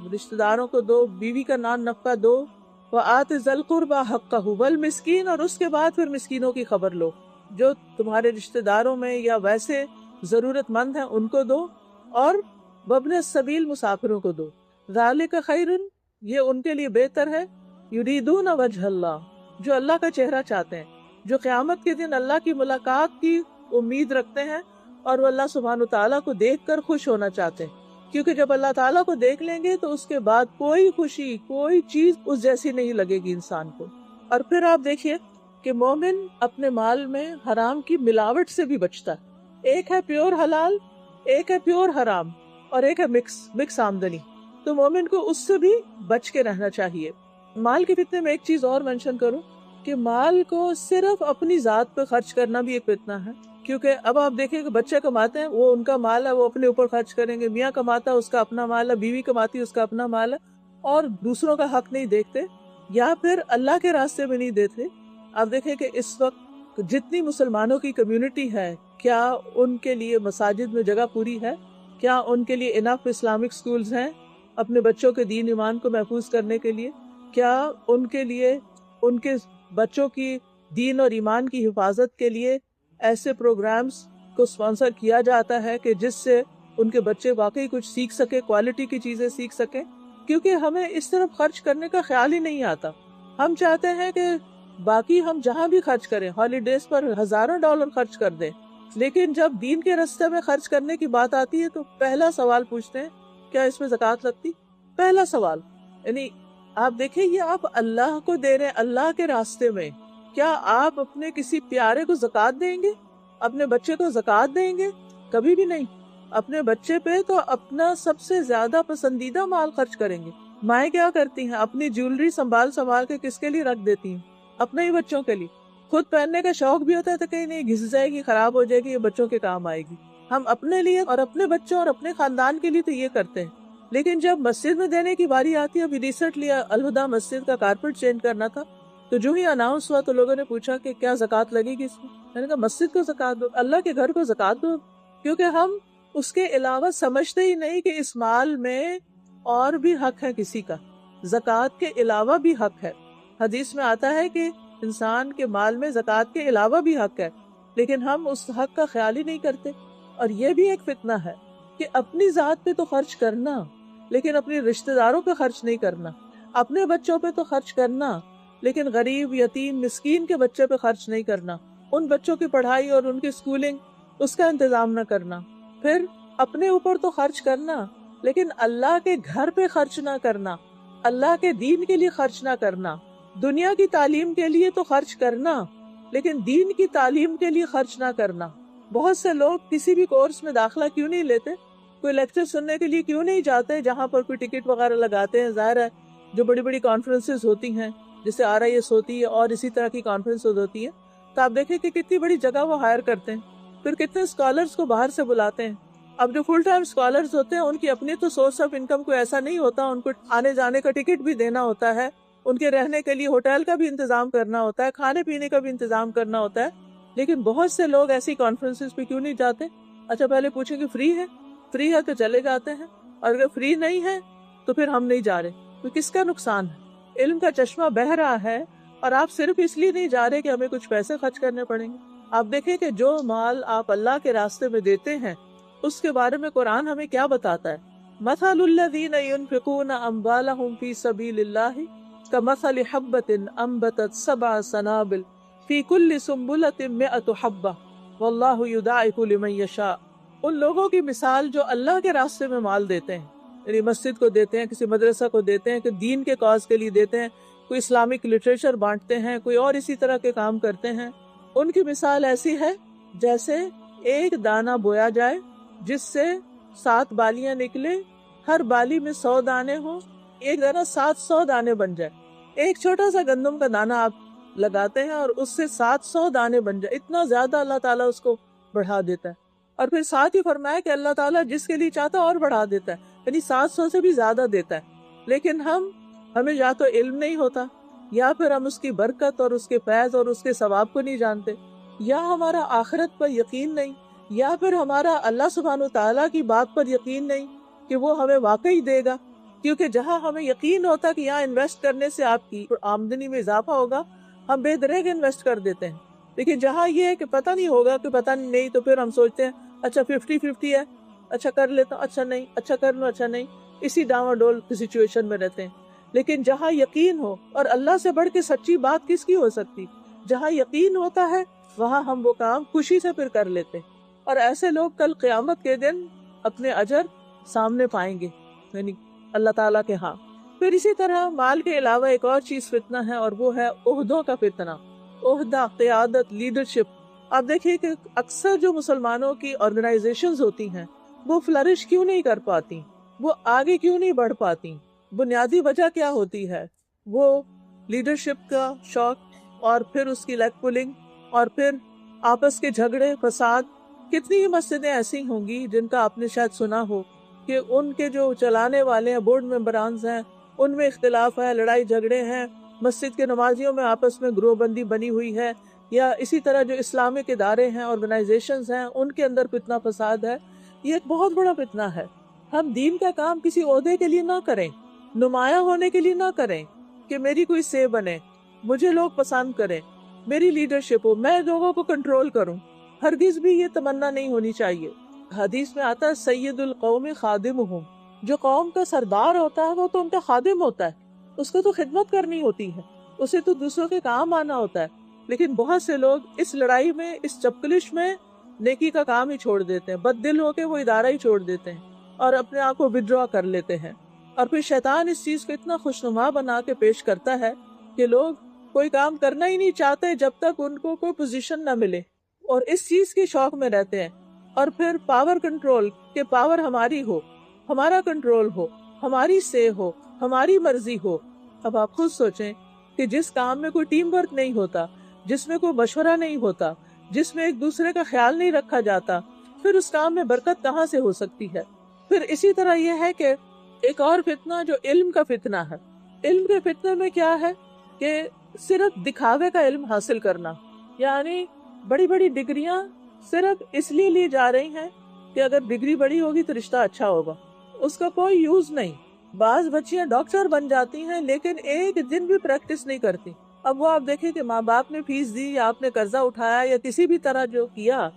رشتہ داروں کو دو، بیوی کا نان نفقہ دو. وَآتِ ذَا الْقُرْبَى حَقَّهُ وَالْمِسْكِينَ، اور اس کے بعد پھر مسکینوں کی خبر لو، جو تمہارے رشتہ داروں میں یا ویسے ضرورت مند ہیں ان کو دو، اور وابن السبیل مسافروں کو دو. ذالک خیر، یہ ان کے لیے بہتر ہے. یریدون وجہ اللہ، جو اللہ کا چہرہ چاہتے ہیں، جو قیامت کے دن اللہ کی ملاقات کی امید رکھتے ہیں اور وہ اللہ سبحانہ تعالیٰ کو دیکھ کر خوش ہونا چاہتے ہیں. کیونکہ جب اللہ تعالیٰ کو دیکھ لیں گے تو اس کے بعد کوئی خوشی، کوئی چیز اس جیسی نہیں لگے گی انسان کو. اور پھر آپ دیکھیے کہ مومن اپنے مال میں حرام کی ملاوٹ سے بھی بچتا ہے. ایک ہے پیور حلال، ایک ہے پیور حرام، اور ایک ہے مکس آمدنی. تو مومن کو اس سے بھی بچ کے رہنا چاہیے. مال کے فتنے میں ایک چیز اور منشن کروں کہ مال کو صرف اپنی ذات پہ خرچ کرنا بھی ایک فتنہ ہے. کیونکہ اب آپ دیکھیں کہ بچے کماتے ہیں، وہ ان کا مال ہے، وہ اپنے اوپر خرچ کریں گے، میاں کماتا ہے، اس کا اپنا مال ہے، بیوی کماتی ہے، اس کا اپنا مال ہے، اور دوسروں کا حق نہیں دیکھتے یا پھر اللہ کے راستے میں نہیں دیتے۔ آپ دیکھیں کہ اس وقت جتنی مسلمانوں کی کمیونٹی ہے، کیا ان کے لیے مساجد میں جگہ پوری ہے؟ کیا ان کے لیے انف اسلامک سکولز ہیں اپنے بچوں کے دین ایمان کو محفوظ کرنے کے لیے؟ کیا ان کے لیے ان کے بچوں کی دین اور ایمان کی حفاظت کے لیے ایسے پروگرامز کو اسپانسر کیا جاتا ہے کہ جس سے ان کے بچے واقعی کچھ سیکھ سکے، کوالٹی کی چیزیں سیکھ سکیں؟ کیونکہ ہمیں اس طرف خرچ کرنے کا خیال ہی نہیں آتا۔ ہم چاہتے ہیں کہ باقی ہم جہاں بھی خرچ کریں، ہالیڈیز پر ہزاروں ڈالر خرچ کر دیں، لیکن جب دین کے راستے میں خرچ کرنے کی بات آتی ہے تو پہلا سوال پوچھتے ہیں کیا اس میں زکوٰۃ لگتی؟ پہلا سوال۔ یعنی آپ دیکھیں یہ آپ اللہ کو دے رہے ہیں، اللہ کے راستے میں، کیا آپ اپنے کسی پیارے کو زکوٰۃ دیں گے؟ اپنے بچے کو زکوٰۃ دیں گے؟ کبھی بھی نہیں۔ اپنے بچے پہ تو اپنا سب سے زیادہ پسندیدہ مال خرچ کریں گے۔ مائیں کیا کرتی ہیں؟ اپنی جیولری سنبھال کے کس کے لیے رکھ دیتی ہیں؟ اپنے ہی بچوں کے لیے۔ خود پہننے کا شوق بھی ہوتا ہے تو کہیں نہیں، گھس جائے گی، خراب ہو جائے گی، یہ بچوں کے کام آئے گی۔ ہم اپنے لیے اور اپنے بچوں اور اپنے خاندان کے لیے تو یہ کرتے ہیں، لیکن جب مسجد میں دینے کی باری آتی ہے، ابھی ریسنٹلی الہدا مسجد کا کارپیٹ چینج کرنا تھا، تو جو ہی اناؤنس ہوا تو لوگوں نے پوچھا کہ کیا زکوٰۃ لگے گی اس میں؟ میں نے کہا مسجد کو زکوٰۃ دو، اللہ کے گھر کو زکوٰۃ دو، کیونکہ ہم اس کے علاوہ سمجھتے ہی نہیں کہ اس مال میں اور بھی حق ہے کسی کا، زکوٰۃ کے علاوہ بھی حق ہے۔ حدیث میں آتا ہے کہ انسان کے مال میں زکوٰۃ کے علاوہ بھی حق ہے، لیکن ہم اس حق کا خیال ہی نہیں کرتے۔ اور یہ بھی ایک فتنہ ہے کہ اپنی ذات پہ تو خرچ کرنا، لیکن اپنے رشتہ داروں پہ خرچ نہیں کرنا، اپنے بچوں پہ تو خرچ کرنا، لیکن غریب، یتیم، مسکین کے بچے پہ خرچ نہیں کرنا، ان بچوں کی پڑھائی اور ان کی اسکولنگ اس کا انتظام نہ کرنا۔ پھر اپنے اوپر تو خرچ کرنا، لیکن اللہ کے گھر پہ خرچ نہ کرنا، اللہ کے دین کے لیے خرچ نہ کرنا۔ دنیا کی تعلیم کے لیے تو خرچ کرنا، لیکن دین کی تعلیم کے لیے خرچ نہ کرنا۔ بہت سے لوگ کسی بھی کورس میں داخلہ کیوں نہیں لیتے، کوئی لیکچر سننے کے لیے کیوں نہیں جاتے جہاں پر کوئی ٹکٹ وغیرہ لگاتے ہیں؟ ظاہر ہے جو بڑی بڑی کانفرنسز ہوتی ہیں، جیسے RIS ہوتی ہے اور اسی طرح کی کانفرنسز ہوتی ہیں، تو آپ دیکھیں کہ کتنی بڑی جگہ وہ ہائر کرتے ہیں، پھر کتنے اسکالرس کو باہر سے بلاتے ہیں۔ اب جو فل ٹائم اسکالرس ہوتے ہیں ان کی اپنی تو سورس آف انکم کوئی ایسا نہیں ہوتا، ان کو آنے جانے کا ٹکٹ بھی دینا ہوتا ہے، ان کے رہنے کے لیے ہوٹل کا بھی انتظام کرنا ہوتا ہے، کھانے پینے کا بھی انتظام کرنا ہوتا ہے، لیکن بہت سے لوگ ایسی کانفرنسز پہ کیوں نہیں جاتے؟ اچھا پہلے پوچھیں کہ فری ہے تو چلے جاتے ہیں، اور اگر فری نہیں ہے تو پھر ہم نہیں جا رہے، تو کس کا نقصان ہے؟ علم کا چشمہ بہہ رہا ہے اور آپ صرف اس لیے نہیں جا رہے کہ ہمیں کچھ پیسے خرچ کرنے پڑیں گے۔ آپ دیکھیں کہ جو مال آپ اللہ کے راستے میں دیتے ہیں اس کے بارے میں قرآن ہمیں کیا بتاتا ہے؟ مثل الذین ينفقون اموالهم فی سبیل اللہ کمثل حبۃ انبتت 7 سنابل فی کل سنبلۃ 100 حبۃ واللہ یضاعف لمن یشاء۔ ان لوگوں کی مثال جو اللہ کے راستے میں مال دیتے ہیں، یعنی مسجد کو دیتے ہیں، کسی مدرسہ کو دیتے ہیں، کہ دین کے کاز کے لیے دیتے ہیں، کوئی اسلامک لٹریچر بانٹتے ہیں، کوئی اور اسی طرح کے کام کرتے ہیں، ان کی مثال ایسی ہے جیسے ایک دانہ بویا جائے جس سے 7 بالیاں نکلے، ہر بالی میں 100 دانے ہوں، ایک دانہ 700 دانے بن جائے۔ ایک چھوٹا سا گندم کا دانہ آپ لگاتے ہیں اور اس سے 700 دانے بن جائے، اتنا زیادہ اللہ تعالیٰ اس کو بڑھا دیتا ہے۔ اور پھر ساتھ ہی فرمایا کہ اللہ تعالیٰ جس کے لیے چاہتا اور بڑھا دیتا ہے، یعنی 700 سے بھی زیادہ دیتا ہے۔ لیکن ہمیں یا تو علم نہیں ہوتا، یا پھر ہم اس کی برکت اور اس کے فیض اور اس کے ثواب کو نہیں جانتے، یا ہمارا آخرت پر یقین نہیں، یا پھر ہمارا اللہ سبحانہ تعالیٰ کی بات پر یقین نہیں کہ وہ ہمیں واقعی دے گا۔ کیونکہ جہاں ہمیں یقین ہوتا کہ یہاں انویسٹ کرنے سے آپ کی آمدنی میں اضافہ ہوگا، ہم بے دریغ انویسٹ کر دیتے ہیں۔ لیکن جہاں یہ ہے کہ پتہ نہیں ہوگا، کہ پتہ نہیں، تو پھر ہم سوچتے ہیں اچھا 50-50 ہے، اچھا کر لیتا ہوں، اچھا نہیں، اچھا کر لوں، اچھا نہیں، اسی ڈاواں ڈول کی سچویشن میں رہتے ہیں۔ لیکن جہاں یقین ہو، اور اللہ سے بڑھ کے سچی بات کس کی ہو سکتی، جہاں یقین ہوتا ہے وہاں ہم وہ کام خوشی سے پھر کر لیتے ہیں، اور ایسے لوگ کل قیامت کے دن اپنے اجر سامنے پائیں گے، یعنی اللہ تعالیٰ کے ہاں۔ پھر اسی طرح مال کے علاوہ ایک اور چیز فتنہ ہے، اور وہ ہے عہدوں کا فتنہ، عہدہ، قیادت، لیڈرشپ۔ آپ دیکھیے کہ اکثر جو مسلمانوں کی آرگنائزیشنز ہوتی ہیں وہ فلرش کیوں نہیں کر پاتی، وہ آگے کیوں نہیں بڑھ پاتی؟ بنیادی وجہ کیا ہوتی ہے؟ وہ لیڈرشپ کا شوق، اور پھر اس کی لیگ پولنگ، اور پھر آپس کے جھگڑے فساد. کتنی ہی مسجدیں ایسی ہوں گی جن کا آپ نے شاید سنا ہو کہ ان کے جو چلانے والے ہیں، بورڈ ممبرانز ہیں، ان میں اختلاف ہے، لڑائی جھگڑے ہیں. مسجد کے نمازیوں میں آپس میں گروہ بندی بنی ہوئی ہے، یا اسی طرح جو اسلامک ادارے ہیں، آرگنائزیشنز ہیں، ان کے اندر فتنہ فساد ہے. یہ ایک بہت بڑا فتنہ ہے. ہم دین کا کام کسی عہدے کے لیے نہ کریں، نمایاں ہونے کے لیے نہ کریں کہ میری کوئی سے بنے، مجھے لوگ پسند کریں، میری لیڈرشپ ہو، میں لوگوں کو کنٹرول کروں. ہرگز بھی یہ تمنا نہیں ہونی چاہیے. حدیث میں آتا ہے سید القوم خادمہم، جو قوم کا سردار ہوتا ہے وہ تو ان کا خادم ہوتا ہے، اس کو تو خدمت کرنی ہوتی ہے، اسے تو دوسروں کے کام آنا ہوتا ہے. لیکن بہت سے لوگ اس لڑائی میں، اس چپکلش میں نیکی کا کام ہی چھوڑ دیتے ہیں، بد دل ہو کے وہ ادارہ ہی چھوڑ دیتے ہیں اور اپنے آپ کو وڈرا کر لیتے ہیں. اور پھر شیطان اس چیز کو اتنا خوشنما بنا کے پیش کرتا ہے کہ لوگ کوئی کام کرنا ہی نہیں چاہتے جب تک ان کو کوئی پوزیشن نہ ملے، اور اس چیز کے شوق میں رہتے ہیں. اور پھر پاور کنٹرول، کہ پاور ہماری ہو، ہمارا کنٹرول ہو، ہماری سے ہو، ہماری مرضی ہو. اب آپ خود سوچیں کہ جس کام میں کوئی ٹیم ورک نہیں ہوتا، جس میں کوئی مشورہ نہیں ہوتا، جس میں ایک دوسرے کا خیال نہیں رکھا جاتا، پھر اس کام میں برکت کہاں سے ہو سکتی ہے؟ پھر اسی طرح یہ ہے کہ ایک اور فتنہ جو علم کا فتنہ ہے. علم کے فتنے میں کیا ہے کہ صرف دکھاوے کا علم حاصل کرنا، یعنی بڑی بڑی ڈگریاں صرف اس لیے لی جا رہی ہیں کہ اگر ڈگری بڑی ہوگی تو رشتہ اچھا ہوگا، اس کا کوئی یوز نہیں. بعض بچیاں ڈاکٹر بن جاتی ہیں لیکن ایک دن بھی پریکٹس نہیں کرتی. اب وہ آپ دیکھیں کہ ماں باپ نے فیس دی، یا آپ نے قرضہ اٹھایا، یا کسی بھی طرح جو کیا،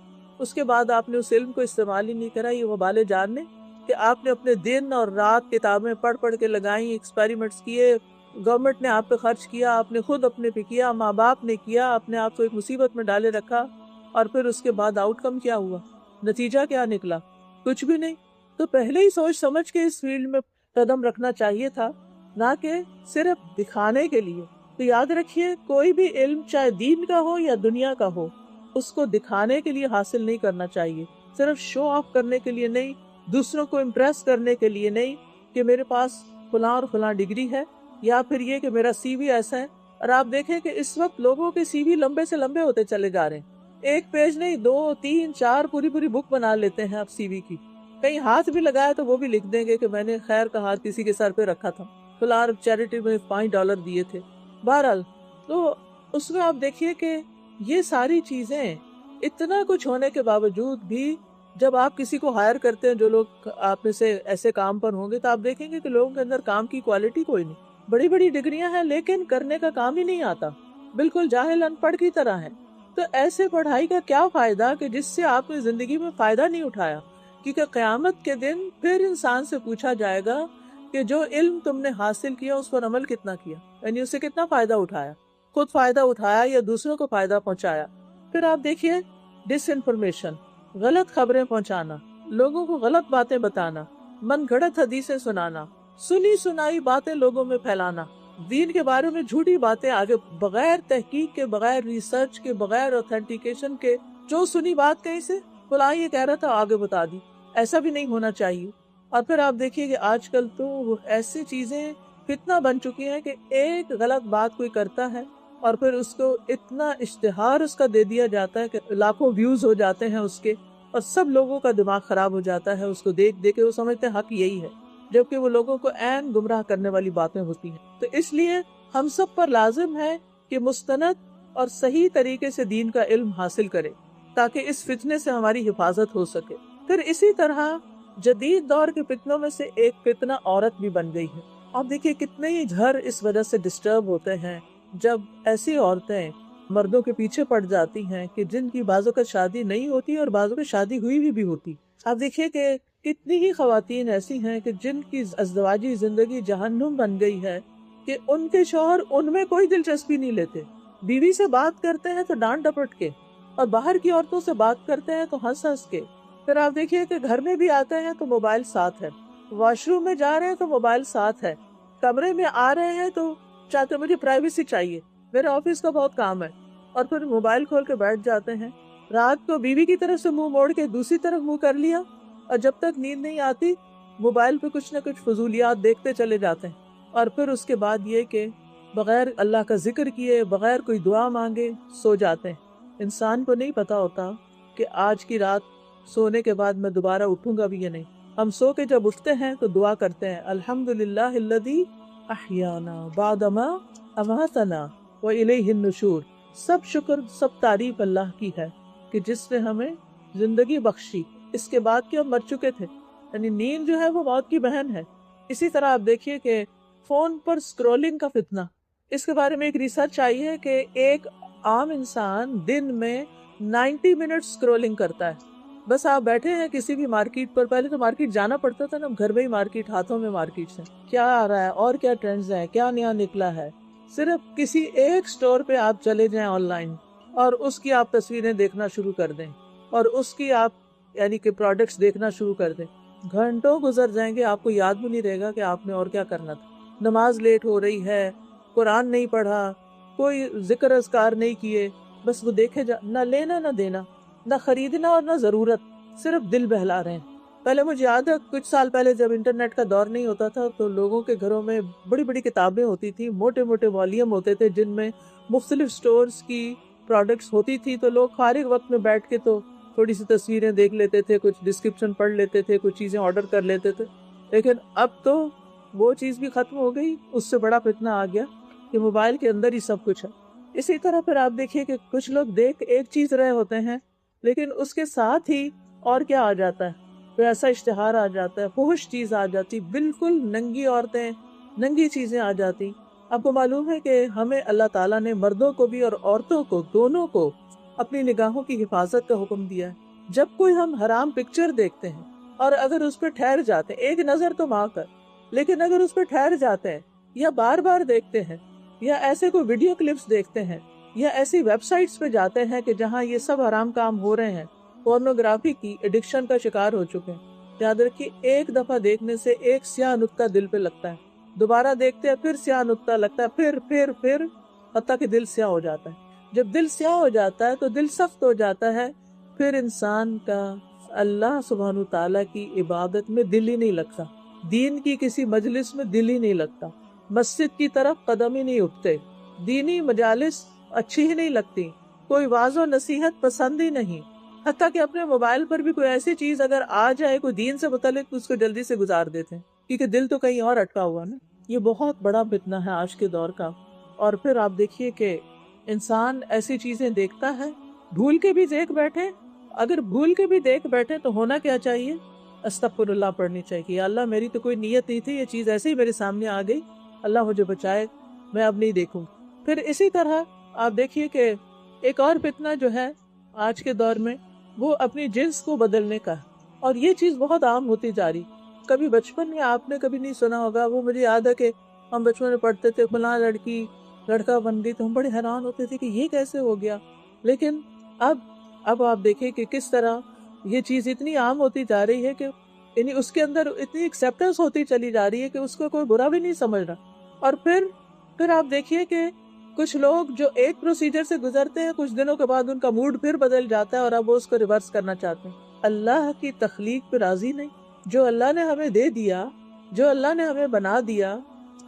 اس کے بعد آپ نے اس علم کو استعمال ہی نہیں کرا. یہ وبال جان نے کہ آپ نے اپنے دن اور رات کتابیں پڑھ پڑھ کے لگائیں، ایکسپیریمنٹس کیے، گورنمنٹ نے آپ پہ خرچ کیا، آپ نے خود اپنے پہ کیا، ماں باپ نے کیا، اپنے آپ کو ایک مصیبت میں ڈالے رکھا، اور پھر اس کے بعد آؤٹ کم کیا ہوا؟ نتیجہ کیا نکلا؟ کچھ بھی نہیں. تو پہلے ہی سوچ سمجھ کے اس فیلڈ میں قدم رکھنا چاہیے تھا، نہ کہ صرف دکھانے کے لیے. تو یاد رکھیے، کوئی بھی علم چاہے دین کا ہو یا دنیا کا ہو، اس کو دکھانے کے لیے حاصل نہیں کرنا چاہیے، صرف شو آف کرنے کے لیے نہیں، دوسروں کو امپریس کرنے کے لیے نہیں کہ میرے پاس فلاں اور فلاں ڈگری ہے، یا پھر یہ کہ میرا سی وی ایسا ہے. اور آپ دیکھیں کہ اس وقت لوگوں کے سی وی لمبے سے لمبے ہوتے چلے جا رہے ہیں. ایک پیج نہیں، 2 3 4 پوری بک بنا لیتے ہیں آپ سی وی کی. کہیں ہاتھ بھی لگایا تو وہ بھی لکھ دیں گے کہ میں نے خیر کا ہاتھ کسی کے سر پہ رکھا تھا، فلاں چیریٹی میں $5 دیے تھے. بہرحال تو اس میں آپ دیکھیے کہ یہ ساری چیزیں، اتنا کچھ ہونے کے باوجود بھی جب آپ کسی کو ہائر کرتے ہیں، جو لوگ آپ میں سے ایسے کام پر ہوں گے، تو آپ دیکھیں گے کہ لوگوں کے اندر کام کی کوالٹی کوئی نہیں. بڑی بڑی ڈگریاں ہیں لیکن کرنے کا کام ہی نہیں آتا، بالکل جاہل ان پڑھ کی طرح ہے. تو ایسے پڑھائی کا کیا فائدہ کہ جس سے آپ نے زندگی میں فائدہ نہیں اٹھایا؟ کیونکہ قیامت کے دن پھر انسان سے پوچھا جائے گا کہ جو علم تم نے حاصل کیا اس پر عمل کتنا کیا، یعنی اسے کتنا فائدہ اٹھایا، خود فائدہ اٹھایا یا دوسروں کو فائدہ پہنچایا. پھر آپ دیکھیے ڈس انفارمیشن، غلط خبریں پہنچانا، لوگوں کو غلط باتیں بتانا، من گھڑت حدیثیں سنانا، سنی سنائی باتیں لوگوں میں پھیلانا، دین کے بارے میں جھوٹی باتیں آگے بغیر تحقیق کے، بغیر ریسرچ کے، بغیر اوتھینٹیکیشن کے، جو سنی بات کہیں سے فلاں یہ کہہ رہا تھا آگے بتا دی. ایسا بھی نہیں ہونا چاہیے. اور پھر آپ دیکھیے کہ آج کل تو وہ ایسی چیزیں فتنہ بن چکی ہیں کہ ایک غلط بات کوئی کرتا ہے اور پھر اس کو اتنا اشتہار اس کا دے دیا جاتا ہے کہ لاکھوں ویوز ہو جاتے ہیں اس کے، اور سب لوگوں کا دماغ خراب ہو جاتا ہے اس کو دیکھ دیکھ کے. وہ سمجھتے ہیں حق یہی ہے، جبکہ وہ لوگوں کو عین گمراہ کرنے والی باتیں ہوتی ہیں. تو اس لیے ہم سب پر لازم ہے کہ مستند اور صحیح طریقے سے دین کا علم حاصل کرے تاکہ اس فتنے سے ہماری حفاظت ہو سکے. پھر اسی طرح جدید دور کے فتنوں میں سے ایک فتنہ عورت بھی بن گئی ہے. آپ دیکھیے کتنے ہی گھر اس وجہ سے ڈسٹرب ہوتے ہیں جب ایسی عورتیں مردوں کے پیچھے پڑ جاتی ہیں کہ جن کی بعضوں کا شادی نہیں ہوتی اور بعضوں کی شادی ہوئی بھی ہوتی. آپ دیکھیے کہ کتنی ہی خواتین ایسی ہیں کہ جن کی ازدواجی زندگی جہنم بن گئی ہے کہ ان کے شوہر ان میں کوئی دلچسپی نہیں لیتے. بیوی سے بات کرتے ہیں تو ڈانٹ ڈپٹ کے، اور باہر کی عورتوں سے بات کرتے ہیں تو ہنس ہنس کے. پھر آپ دیکھیے کہ گھر میں بھی آتے ہیں تو موبائل ساتھ ہے، واش روم میں جا رہے ہیں تو موبائل ساتھ ہے، کمرے میں آ رہے ہیں تو چاہتے مجھے پرائیویسی چاہیے، میرے آفس کا بہت کام ہے، اور پھر موبائل کھول کے بیٹھ جاتے ہیں. رات کو بیوی کی طرف سے منہ موڑ کے دوسری طرف منہ کر لیا، اور جب تک نیند نہیں آتی موبائل پہ کچھ نہ کچھ فضولیات دیکھتے چلے جاتے ہیں. اور پھر اس کے بعد یہ کہ بغیر اللہ کا ذکر کیے، بغیر کوئی دعا مانگے سو جاتے ہیں. انسان کو نہیں پتا ہوتا کہ آج کی رات سونے کے بعد میں دوبارہ اٹھوں گا بھی یا نہیں. ہم سو کے جب اٹھتے ہیں تو دعا کرتے ہیں الحمدللہ الذی احیانا بعد ما اماتنا والیہ النشور. سب شکر سب تعریف اللہ کی ہے کہ جس نے ہمیں زندگی بخشی، اس کے بعد کہ ہم مر چکے تھے. یعنی نیند جو ہے وہ موت کی بہن ہے. اسی طرح آپ دیکھیے کہ فون پر سکرولنگ کا فتنہ، اس کے بارے میں ایک ریسرچ آئی ہے کہ ایک عام انسان دن میں 90 منٹ سکرولنگ کرتا ہے. بس آپ بیٹھے ہیں کسی بھی مارکیٹ پر، پہلے تو مارکیٹ جانا پڑتا تھا نا، گھر میں ہی مارکیٹ، ہاتھوں میں مارکیٹ سے کیا آ رہا ہے اور کیا ٹرینڈز ہیں، کیا نیا نکلا ہے. صرف کسی ایک سٹور پہ آپ چلے جائیں آن لائن اور اس کی آپ تصویریں دیکھنا شروع کر دیں اور اس کی آپ یعنی کہ پروڈکٹس دیکھنا شروع کر دیں، گھنٹوں گزر جائیں گے، آپ کو یاد بھی نہیں رہے گا کہ آپ نے اور کیا کرنا تھا. نماز لیٹ ہو رہی ہے، قرآن نہیں پڑھا، کوئی ذکر اذکار نہیں کیے، بس وہ دیکھے نہ لینا نہ دینا، نہ خریدنا اور نہ ضرورت، صرف دل بہلا رہے ہیں. پہلے مجھے یاد ہے کچھ سال پہلے جب انٹرنیٹ کا دور نہیں ہوتا تھا تو لوگوں کے گھروں میں بڑی بڑی کتابیں ہوتی تھی، موٹے موٹے والیوم ہوتے تھے جن میں مختلف سٹورز کی پروڈکٹس ہوتی تھی. تو لوگ فارغ وقت میں بیٹھ کے تو تھوڑی سی تصویریں دیکھ لیتے تھے، کچھ ڈسکرپشن پڑھ لیتے تھے، کچھ چیزیں آرڈر کر لیتے تھے. لیکن اب تو وہ چیز بھی ختم ہو گئی، اس سے بڑا فتنہ آ گیا کہ موبائل کے اندر ہی سب کچھ ہے. اسی طرح پھر آپ دیکھیے کہ کچھ لوگ دیکھ ایک چیز رہے ہوتے ہیں لیکن اس کے ساتھ ہی اور کیا آ جاتا ہے، کوئی ایسا اشتہار آ جاتا ہے، فحش چیز آ جاتی، بالکل ننگی عورتیں، ننگی چیزیں آ جاتی. آپ کو معلوم ہے کہ ہمیں اللہ تعالیٰ نے مردوں کو بھی اور عورتوں کو دونوں کو اپنی نگاہوں کی حفاظت کا حکم دیا ہے. جب کوئی ہم حرام پکچر دیکھتے ہیں اور اگر اس پہ ٹھہر جاتے ہیں، ایک نظر تو معاف کر، لیکن اگر اس پہ ٹھہر جاتے ہیں یا بار بار دیکھتے ہیں یا ایسے کوئی ویڈیو کلپس دیکھتے ہیں یا ایسی ویب سائٹس پہ جاتے ہیں کہ جہاں یہ سب حرام کام ہو رہے ہیں، پورنوگرافی کی ایڈکشن کا شکار ہو چکے ہیں، یاد رکھیے ایک دفعہ دیکھنے سے ایک سیاہ نقطہ دل پہ لگتا ہے، دوبارہ دیکھتے ہیں پھر سیاہ نقطہ لگتا ہے، پھر حتیٰ کہ دل سیاہ ہو جاتا ہے. جب دل سیاہ ہو جاتا ہے تو دل سخت ہو جاتا ہے، پھر انسان کا اللہ سبحانہ تعالیٰ کی عبادت میں دل ہی نہیں لگتا، دین کی کسی مجلس میں دل ہی نہیں لگتا، مسجد کی طرف قدم ہی نہیں اٹھتے، دینی مجالس اچھی ہی نہیں لگتی، کوئی واعظ و نصیحت پسند ہی نہیں. حتیٰ کہ اپنے موبائل پر بھی کوئی ایسی چیز اگر آ جائے کوئی دین سے متعلق تو اس کو جلدی سے گزار دیتے ہیں کیونکہ دل تو کہیں اور اٹکا ہوا نا. یہ بہت بڑا فتنہ ہے آج کے دور کا. اور پھر آپ دیکھیے کہ انسان ایسی چیزیں دیکھتا ہے، بھول کے بھی دیکھ بیٹھے، اگر بھول کے بھی دیکھ بیٹھے تو ہونا کیا چاہیے؟ استغفر اللہ پڑھنی چاہیے کہ یا اللہ میری تو کوئی نیت نہیں تھی، یہ چیز ایسے ہی میرے سامنے آ گئی، اللہ مجھے بچائے، میں اب نہیں دیکھوں. پھر اسی طرح آپ دیکھیے کہ ایک اور فتنہ جو ہے آج کے دور میں وہ اپنی جنس کو بدلنے کا، اور یہ چیز بہت عام ہوتی جا رہی. کبھی بچپن میں آپ نے کبھی نہیں سنا ہوگا، وہ مجھے یاد ہے کہ ہم بچپن میں پڑھتے تھے فلاں لڑکی لڑکا بن گئی تو ہم بڑے حیران ہوتے تھے کہ یہ کیسے ہو گیا. لیکن اب آپ دیکھیں کہ کس طرح یہ چیز اتنی عام ہوتی جا رہی ہے کہ یعنی اس کے اندر اتنی ایکسیپٹنس ہوتی چلی جا رہی ہے کہ اس کو کوئی برا بھی نہیں سمجھ رہا. اور پھر آپ دیکھیے کہ کچھ لوگ جو ایک پروسیجر سے گزرتے ہیں کچھ دنوں کے بعد ان کا موڈ پھر بدل جاتا ہے اور اب وہ اس کو ریورس کرنا چاہتے ہیں. اللہ کی تخلیق پہ راضی نہیں، جو اللہ نے ہمیں دے دیا، جو اللہ نے ہمیں بنا دیا،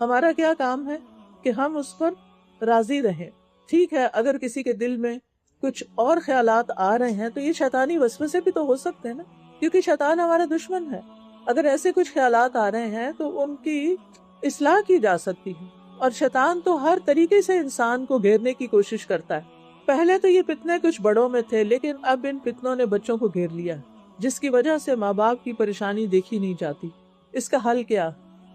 ہمارا کیا کام ہے کہ ہم اس پر راضی رہیں. ٹھیک ہے اگر کسی کے دل میں کچھ اور خیالات آ رہے ہیں تو یہ شیطانی وسوسے بھی تو ہو سکتے ہیں نا، کیونکہ شیطان ہمارا دشمن ہے. اگر ایسے کچھ خیالات آ رہے ہیں تو ان کی اصلاح کی جا سکتی ہے، اور شیطان تو ہر طریقے سے انسان کو گھیرنے کی کوشش کرتا ہے. پہلے تو یہ فتنے کچھ بڑوں میں تھے لیکن اب ان فتنوں نے بچوں کو گھیر لیا، جس کی وجہ سے ماں باپ کی پریشانی دیکھی نہیں جاتی. اس کا حل کیا،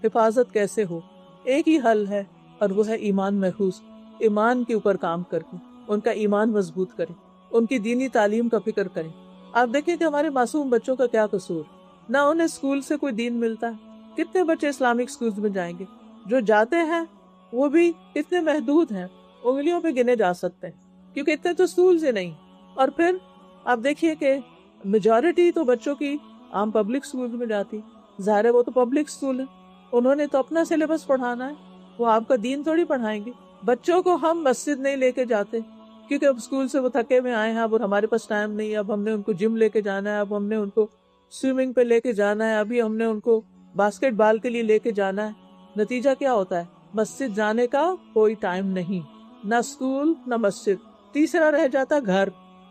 حفاظت کیسے ہو؟ ایک ہی حل ہے اور وہ ہے ایمان محفوظ، ایمان کے اوپر کام کر کے ان کا ایمان مضبوط کریں، ان کی دینی تعلیم کا فکر کریں. آپ دیکھیں کہ ہمارے معصوم بچوں کا کیا قصور، نہ انہیں اسکول سے کوئی دین ملتا ہے. کتنے بچے اسلامک اسکولز میں جائیں گے، جو جاتے ہیں وہ بھی اتنے محدود ہیں، انگلیوں پہ گنے جا سکتے ہیں کیونکہ اتنے تو اسکولز ہی نہیں. اور پھر آپ دیکھیے کہ میجورٹی تو بچوں کی عام پبلک اسکول میں جاتی، ظاہر ہے وہ تو پبلک اسکول ہے، انہوں نے تو اپنا سلیبس پڑھانا ہے، وہ آپ کا دین تھوڑی پڑھائیں گے. بچوں کو ہم مسجد نہیں لے کے جاتے کیونکہ اب اسکول سے وہ تھکے میں آئے ہیں، اب ہمارے پاس ٹائم نہیں ہے، اب ہم نے ان کو جم لے کے جانا ہے، اب ہم نے ان کو سوئمنگ پہ لے کے جانا ہے، ابھی ہم نے ان کو باسکٹ بال کے لیے لے کے جانا ہے. نتیجہ کیا ہوتا ہے، مسجد جانے کا کوئی ٹائم نہیں، نہ اسکول نہ مسجد، تیسرا رہ جاتا گھر.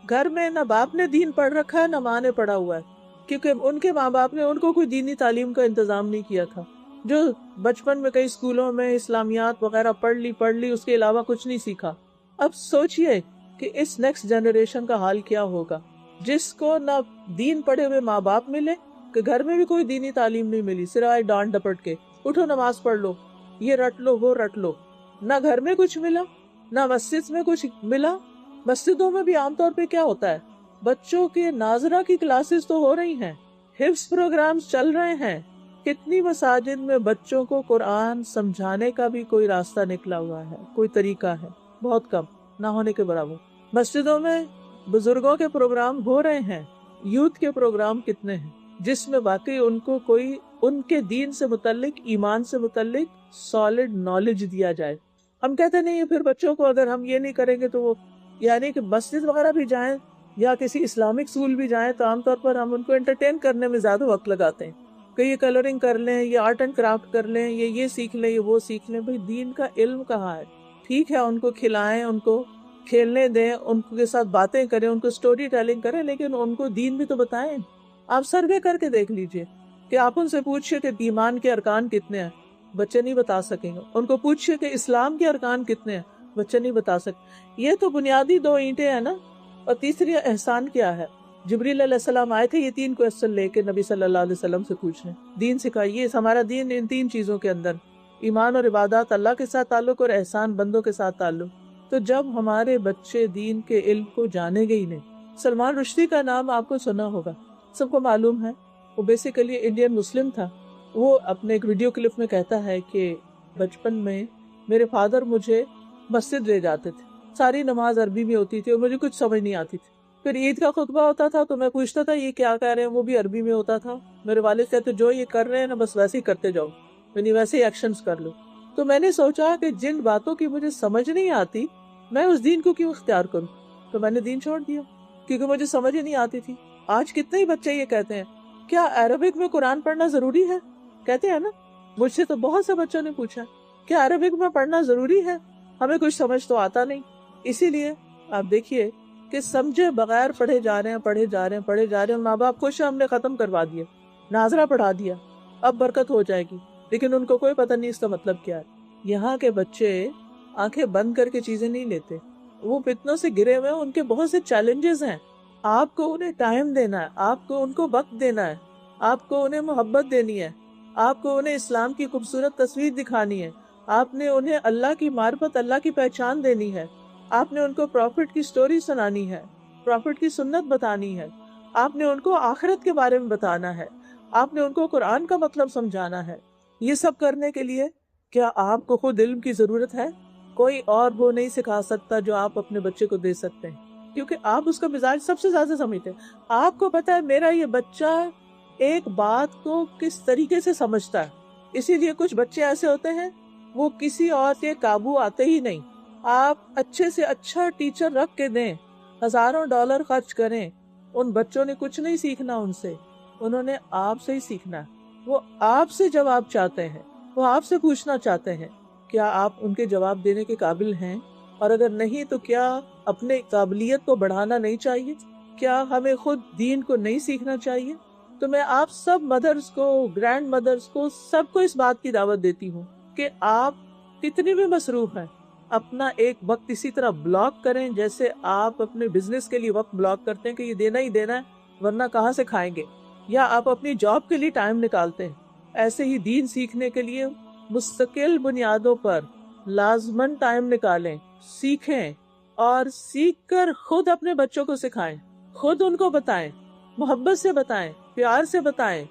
گھر میں نہ باپ نے دین پڑھ رکھا ہے نہ ماں نے پڑھا ہوا ہے، کیونکہ ان کے ماں باپ نے ان کو کوئی دینی تعلیم کا انتظام نہیں کیا تھا. جو بچپن میں کئی اسکولوں میں اسلامیات وغیرہ پڑھ لی، اس کے علاوہ کچھ نہیں سیکھا. اب سوچئے کہ اس نیکسٹ جنریشن کا حال کیا ہوگا، جس کو نہ دین پڑھے ہوئے ماں باپ ملے، کہ گھر میں بھی کوئی دینی تعلیم نہیں ملی، سوائے ڈانٹ ڈپٹ کے اٹھو نماز پڑھ لو، یہ رٹ لو وہ رٹ لو. نہ گھر میں کچھ ملا نہ مسجد میں کچھ ملا. مسجدوں میں بھی عام طور پہ کیا ہوتا ہے، بچوں کے ناظرہ کی کلاسز تو ہو رہی ہیں، حفظ پروگرامز چل رہے ہیں. کتنی مساجد میں بچوں کو قرآن سمجھانے کا بھی کوئی راستہ نکلا ہوا ہے، کوئی طریقہ ہے، بہت کم، نہ ہونے کے برابر. مسجدوں میں بزرگوں کے پروگرام ہو رہے ہیں، یوتھ کے پروگرام کتنے ہیں جس میں واقعی ان کو کوئی ان کے دین سے متعلق، ایمان سے متعلق سالڈ نالج دیا جائے. ہم کہتے نہیں پھر بچوں کو اگر ہم یہ نہیں کریں گے تو وہ، یعنی کہ مسجد وغیرہ بھی جائیں یا کسی اسلامک اسکول بھی جائیں تو عام طور پر ہم ان کو انٹرٹین کرنے میں زیادہ وقت لگاتے ہیں کہ یہ کلرنگ کر لیں، یہ آرٹ اینڈ کرافٹ کر لیں، یہ سیکھ لیں، یہ وہ سیکھ لیں. بھئی دین کا علم کہاں ہے؟ ٹھیک ہے ان کو کھلائیں، ان کو کھیلنے دیں، ان کے ساتھ باتیں کریں، ان کو سٹوری ٹیلنگ کریں، لیکن ان کو دین بھی تو بتائیں. آپ سروے کر کے دیکھ لیجئے کہ آپ ان سے پوچھئے کہ ایمان کے ارکان کتنے ہیں، بچے نہیں بتا سکیں گے. ان کو پوچھئے کہ اسلام کے ارکان کتنے ہیں، بچے نہیں بتا سکتے. یہ تو بنیادی 2 اینٹیں ہیں نا. اور تیسری احسان کیا ہے؟ جبریل علیہ السلام آئے تھے یہ 3 کوسچن لے کے نبی صلی اللہ علیہ وسلم سے پوچھنے، دین سکھائیے. ہمارا دین ان 3 چیزوں کے اندر، ایمان اور عبادات، اللہ کے ساتھ تعلق، اور احسان بندوں کے ساتھ تعلق. تو جب ہمارے بچے دین کے علم کو جانے گے ہی نہیں. سلمان رشدی کا نام آپ کو سنا ہوگا، سب کو معلوم ہے. وہ بیسیکلی انڈین مسلم تھا. وہ اپنے ایک ویڈیو کلپ میں کہتا ہے کہ بچپن میں میرے فادر مجھے مسجد لے جاتے تھے، ساری نماز عربی میں ہوتی تھی اور مجھے کچھ سمجھ نہیں آتی تھی. پھر عید کا خطبہ ہوتا تھا تو میں پوچھتا تھا یہ کیا کہہ رہے ہیں، وہ بھی عربی میں ہوتا تھا. میرے والد کہتے جو یہ کر رہے ہیں نا بس ویسے ہی کرتے جاؤ، یعنی ویسے ہی ایکشنز کر لو. تو میں نے سوچا کہ جن باتوں کی مجھے سمجھ نہیں آتی میں اس دین کو کیوں اختیار کروں. تو میں نے دین چھوڑ دیا کیونکہ مجھے سمجھ ہی نہیں آتی تھی. آج کتنے ہی بچے یہ کہتے ہیں کیا عربک میں قرآن پڑھنا ضروری ہے؟ کہتے ہیں نا. مجھ سے تو بہت سے بچوں نے پوچھا کیا عربک میں پڑھنا ضروری ہے، ہمیں کچھ سمجھ تو آتا نہیں. اسی لیے آپ دیکھیے کہ سمجھے بغیر پڑھے جا رہے ہیں. ماں باپ خوش ہیں ہم نے ختم کروا دیا، ناظرہ پڑھا دیا، اب برکت ہو جائے گی، لیکن ان کو کوئی پتہ نہیں اس کا مطلب کیا ہے. یہاں کے بچے آنکھیں بند کر کے چیزیں نہیں لیتے، وہ فتنوں سے گرے ہوئے ہیں. ان کے بہت سے چیلنجز ہیں. آپ کو انہیں ٹائم دینا ہے، آپ کو ان کو وقت دینا ہے، آپ کو انہیں محبت دینی ہے، آپ کو انہیں اسلام کی خوبصورت تصویر دکھانی ہے، آپ نے انہیں اللہ کی معرفت، اللہ کی پہچان دینی ہے، آپ نے ان کو پروفٹ کی سٹوری سنانی ہے، پروفٹ کی سنت بتانی ہے، آپ نے ان کو آخرت کے بارے میں بتانا ہے، آپ نے ان کو قرآن کا مطلب سمجھانا ہے. یہ سب کرنے کے لیے کیا آپ کو خود علم کی ضرورت ہے؟ کوئی اور وہ نہیں سکھا سکتا جو آپ اپنے بچے کو دے سکتے ہیں، کیونکہ آپ اس کا مزاج سب سے زیادہ سمجھتے ہیں. آپ کو پتا ہے میرا یہ بچہ ایک بات کو کس طریقے سے سمجھتا ہے. اسی لیے کچھ بچے ایسے ہوتے ہیں وہ کسی اور کے قابو آتے ہی نہیں. آپ اچھے سے اچھا ٹیچر رکھ کے دیں، ہزاروں ڈالر خرچ کریں، ان بچوں نے کچھ نہیں سیکھنا ان سے، انہوں نے آپ سے ہی سیکھنا. وہ آپ سے جواب چاہتے ہیں، وہ آپ سے پوچھنا چاہتے ہیں. کیا آپ ان کے جواب دینے کے قابل ہیں؟ اور اگر نہیں تو کیا اپنے قابلیت کو بڑھانا نہیں چاہیے؟ کیا ہمیں خود دین کو نہیں سیکھنا چاہیے؟ تو میں آپ سب مدرز کو، گرینڈ مدرز کو، سب کو اس بات کی دعوت دیتی ہوں کہ آپ کتنی بھی مصروف ہیں اپنا ایک وقت اسی طرح بلاک کریں جیسے آپ اپنے بزنس کے لیے وقت بلاک کرتے ہیں کہ یہ دینا ہی دینا ہے ورنہ کہاں سے کھائیں گے، یا آپ اپنی جاب کے لیے ٹائم نکالتے ہیں. ایسے ہی دین سیکھنے کے لیے مستقل بنیادوں پر لازماً ٹائم نکالیں، سیکھیں، اور سیکھ کر خود اپنے بچوں کو سکھائیں، خود ان کو بتائیں، محبت سے بتائیں، پیار سے بتائیں،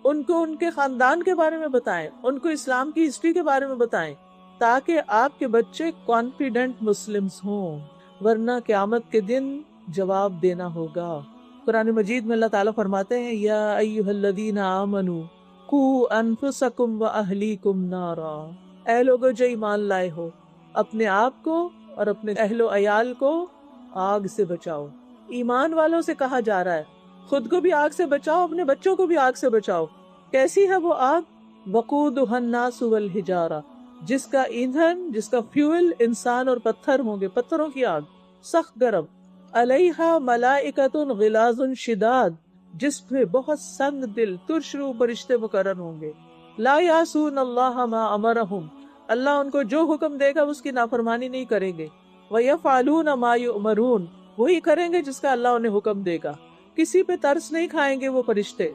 ان کو ان کے خاندان کے بارے میں بتائیں، ان کو اسلام کی ہسٹری کے بارے میں بتائیں، تاکہ آپ کے بچے کانفیڈنٹ مسلمز ہوں، ورنہ قیامت کے دن جواب دینا ہوگا. قرآن مجید میں اللہ تعالیٰ فرماتے ہیں یا ایھا الذین آمنوا قوا انفسکم واہلیکم نارا، اے لوگو جو ایمان لائے ہو، اپنے آپ کو اور اپنے اہل و عیال کو آگ سے بچاؤ. ایمان والوں سے کہا جا رہا ہے خود کو بھی آگ سے بچاؤ، اپنے بچوں کو بھی آگ سے بچاؤ. کیسی ہے وہ آگ؟ وقودھا الناس والحجارہ، جس کا ایندھن، جس کا فیول انسان اور پتھر ہوں گے. پتھروں کی آگ، سخت گرم. علیہا ملائکۃ غلاظ شداد، جس پہ بہت سنگ دل ترش روح فرشتے مقرر ہوں گے. لا یعصون اللہ ما امرہم، اللہ ان کو جو حکم دے گا اس کی نافرمانی نہیں کریں گے. وَيَفْعَلُونَ مَا يُؤْمَرُونَ، وہی کریں گے جس کا اللہ انہیں حکم دے گا. کسی پہ ترس نہیں کھائیں گے وہ فرشتے.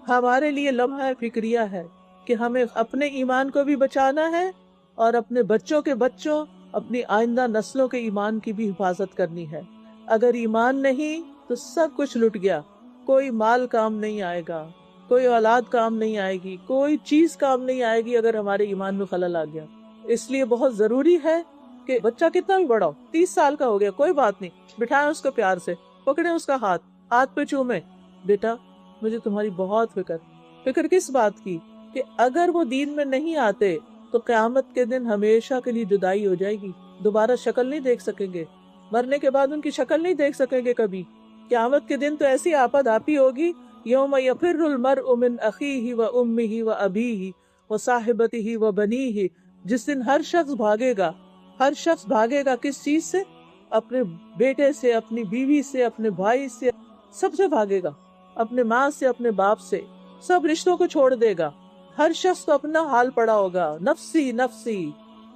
ہمارے لیے لمحہ فکریہ ہے کہ ہمیں اپنے ایمان کو بھی بچانا ہے اور اپنے بچوں کے بچوں، اپنی آئندہ نسلوں کے ایمان کی بھی حفاظت کرنی ہے. اگر ایمان نہیں تو سب کچھ لٹ گیا. کوئی مال کام نہیں آئے گا، کوئی اولاد کام نہیں آئے گی، کوئی چیز کام نہیں آئے گی اگر ہمارے ایمان میں خلل آ گیا. اس لیے بہت ضروری ہے کہ بچہ کتنا بھی بڑا ہو، 30 سال کا ہو گیا کوئی بات نہیں، بٹھائیں اس کو پیار سے، پکڑیں اس کا ہاتھ پہ چومیں، بیٹا مجھے تمہاری بہت فکر کس بات کی؟ کہ اگر وہ دین میں نہیں آتے تو قیامت کے دن ہمیشہ کے لیے جدائی ہو جائے گی، دوبارہ شکل نہیں دیکھ سکیں گے، مرنے کے بعد ان کی شکل نہیں دیکھ سکیں گے کبھی. قیامت کے دن تو ایسی آپت آپی ہوگی، یوم یفر المرء من اخیہ و امہ و ابیہ و صاحبتہ و بنیہ، جس دن ہر شخص بھاگے گا کس چیز سے؟ اپنے بیٹے سے، اپنی بیوی سے، اپنے بھائی سے، سب سے بھاگے گا، اپنے ماں سے، اپنے باپ سے، سب رشتوں کو چھوڑ دے گا. ہر شخص کو اپنا حال پڑا ہوگا، نفسی نفسی.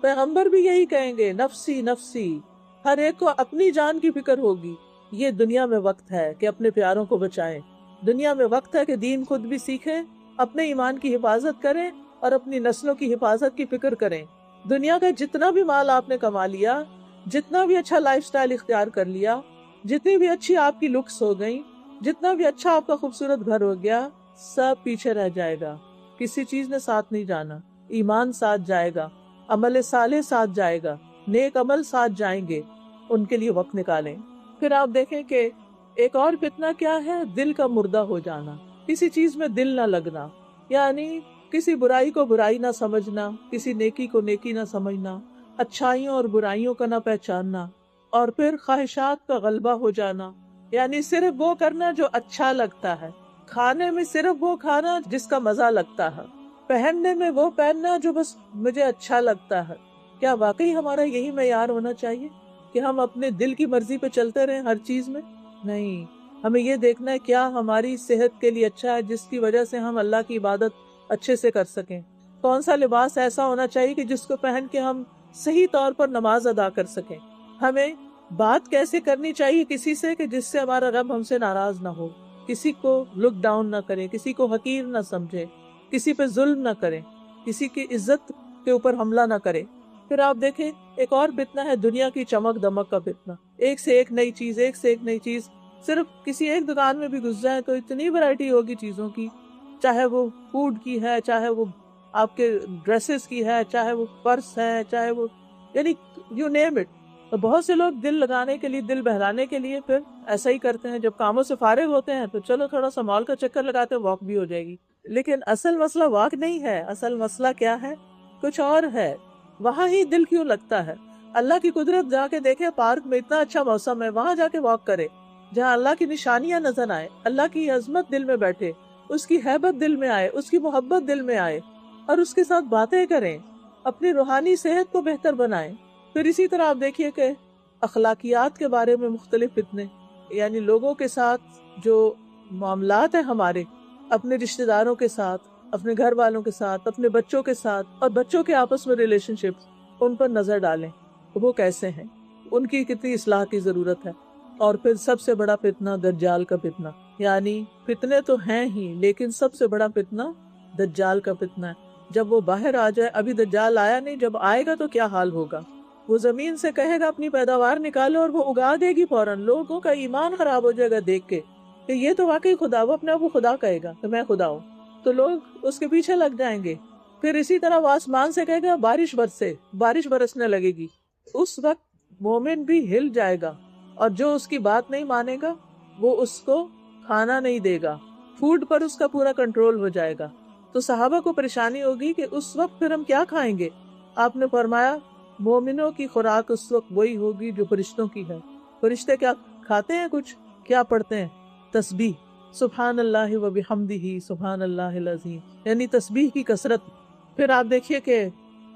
پیغمبر بھی یہی کہیں گے، نفسی نفسی. ہر ایک کو اپنی جان کی فکر ہوگی. یہ دنیا میں وقت ہے کہ اپنے پیاروں کو بچائیں، دنیا میں وقت ہے کہ دین خود بھی سیکھیں، اپنے ایمان کی حفاظت کریں اور اپنی نسلوں کی حفاظت کی فکر کریں. دنیا کا جتنا بھی مال آپ نے کما لیا، جتنا بھی اچھا لائف سٹائل اختیار کر لیا، جتنی بھی اچھی آپ کی لکس ہو گئی، جتنا بھی اچھا آپ کا خوبصورت گھر ہو گیا، سب پیچھے رہ جائے گا. کسی چیز نے ساتھ نہیں جانا. ایمان ساتھ جائے گا، عمل صالح ساتھ جائے گا، نیک عمل ساتھ جائیں گے. ان کے لیے وقت نکالیں. پھر آپ دیکھیں کہ ایک اور فتنہ کیا ہے، دل کا مردہ ہو جانا، کسی چیز میں دل نہ لگنا، یعنی کسی برائی کو برائی نہ سمجھنا، کسی نیکی کو نیکی نہ سمجھنا، اچھائیوں اور برائیوں کا نہ پہچاننا، اور پھر خواہشات کا غلبہ ہو جانا، یعنی صرف وہ کرنا جو اچھا لگتا ہے، کھانے میں صرف وہ کھانا جس کا مزہ لگتا ہے، پہننے میں وہ پہننا جو بس مجھے اچھا لگتا ہے. کیا واقعی ہمارا یہی معیار ہونا چاہیے کہ ہم اپنے دل کی مرضی پہ چلتے رہیں ہر چیز میں؟ نہیں، ہمیں یہ دیکھنا ہے کیا ہماری صحت کے لیے اچھا ہے جس کی وجہ سے ہم اللہ کی عبادت اچھے سے کر سکیں. کون سا لباس ایسا ہونا چاہیے کہ جس کو پہن کے ہم صحیح طور پر نماز ادا کر سکیں. ہمیں بات کیسے کرنی چاہیے کسی سے کہ جس سے ہمارا رب ہم سے ناراض نہ ہو، کسی کو لک ڈاؤن نہ کریں، کسی کو حقیر نہ سمجھیں، کسی پہ ظلم نہ کریں، کسی کی عزت کے اوپر حملہ نہ کریں. پھر آپ دیکھیں ایک اور فتنہ ہے دنیا کی چمک دمک کا فتنہ. ایک سے ایک نئی چیز، ایک سے ایک نئی چیز. صرف کسی ایک دکان میں بھی گھس جائیں تو اتنی ورائٹی ہوگی چیزوں کی، چاہے وہ فوڈ کی ہے، چاہے وہ آپ کے ڈریسز کی ہے، چاہے وہ پرس ہے، چاہے وہ یعنی یو نیم اٹ. تو بہت سے لوگ دل لگانے کے لیے، دل بہلانے کے لیے پھر ایسا ہی کرتے ہیں. جب کاموں سے فارغ ہوتے ہیں تو چلو تھوڑا سا مال کا چکر لگاتے ہیں، واک بھی ہو جائے گی. لیکن اصل مسئلہ واک نہیں ہے، اصل مسئلہ کیا ہے؟ کچھ اور ہے. وہاں ہی دل کیوں لگتا ہے؟ اللہ کی قدرت جا کے دیکھے، پارک میں اتنا اچھا موسم ہے، وہاں جا کے واک کرے جہاں اللہ کی نشانیاں نظر آئے، اللہ کی عظمت دل میں بیٹھے، اس کی ہیبت دل میں آئے، اس کی محبت دل میں آئے، اور اس کے ساتھ باتیں کریں، اپنی روحانی صحت کو بہتر بنائیں. پھر اسی طرح آپ دیکھیے کہ اخلاقیات کے بارے میں مختلف فتنے، یعنی لوگوں کے ساتھ جو معاملات ہیں ہمارے، اپنے رشتہ داروں کے ساتھ، اپنے گھر والوں کے ساتھ، اپنے بچوں کے ساتھ، اور بچوں کے آپس میں ریلیشن شپ، ان پر نظر ڈالیں وہ کیسے ہیں، ان کی کتنی اصلاح کی ضرورت ہے. اور پھر سب سے بڑا فتنہ دجال کا فتنہ، یعنی فتنے تو ہیں ہی لیکن سب سے بڑا فتنہ دجال کا فتنہ ہے. جب وہ باہر آ جائے، ابھی دجال آیا نہیں، جب آئے گا تو کیا حال ہوگا. وہ زمین سے کہے گا اپنی پیداوار نکالو اور وہ اگا دے گی فوراً. لوگوں کا ایمان خراب ہو جائے گا دیکھ کے کہ یہ تو واقعی خدا، وہ اپنے آپ کو خدا کہے گا کہ میں خدا ہوں، تو لوگ اس کے پیچھے لگ جائیں گے. پھر اسی طرح وہ آسمان سے کہے گا بارش برسے، بارش برسنے لگے گی. اس وقت مومن بھی ہل جائے گا، اور جو اس کی بات نہیں مانے گا وہ اس کو کھانا نہیں دے گا، فوڈ پر اس کا پورا کنٹرول ہو جائے گا. تو صحابہ کو پریشانی ہوگی کہ اس وقت پھر ہم کیا کھائیں گے. آپ نے فرمایا مومنوں کی خوراک اس وقت وہی ہوگی جو فرشتوں کی ہے. فرشتے کیا کھاتے ہیں؟ کچھ کیا پڑھتے ہیں؟ تسبیح، سبحان اللہ و بحمدہ سبحان اللہ العظیم، یعنی تسبیح کی کثرت. پھر آپ دیکھیے کہ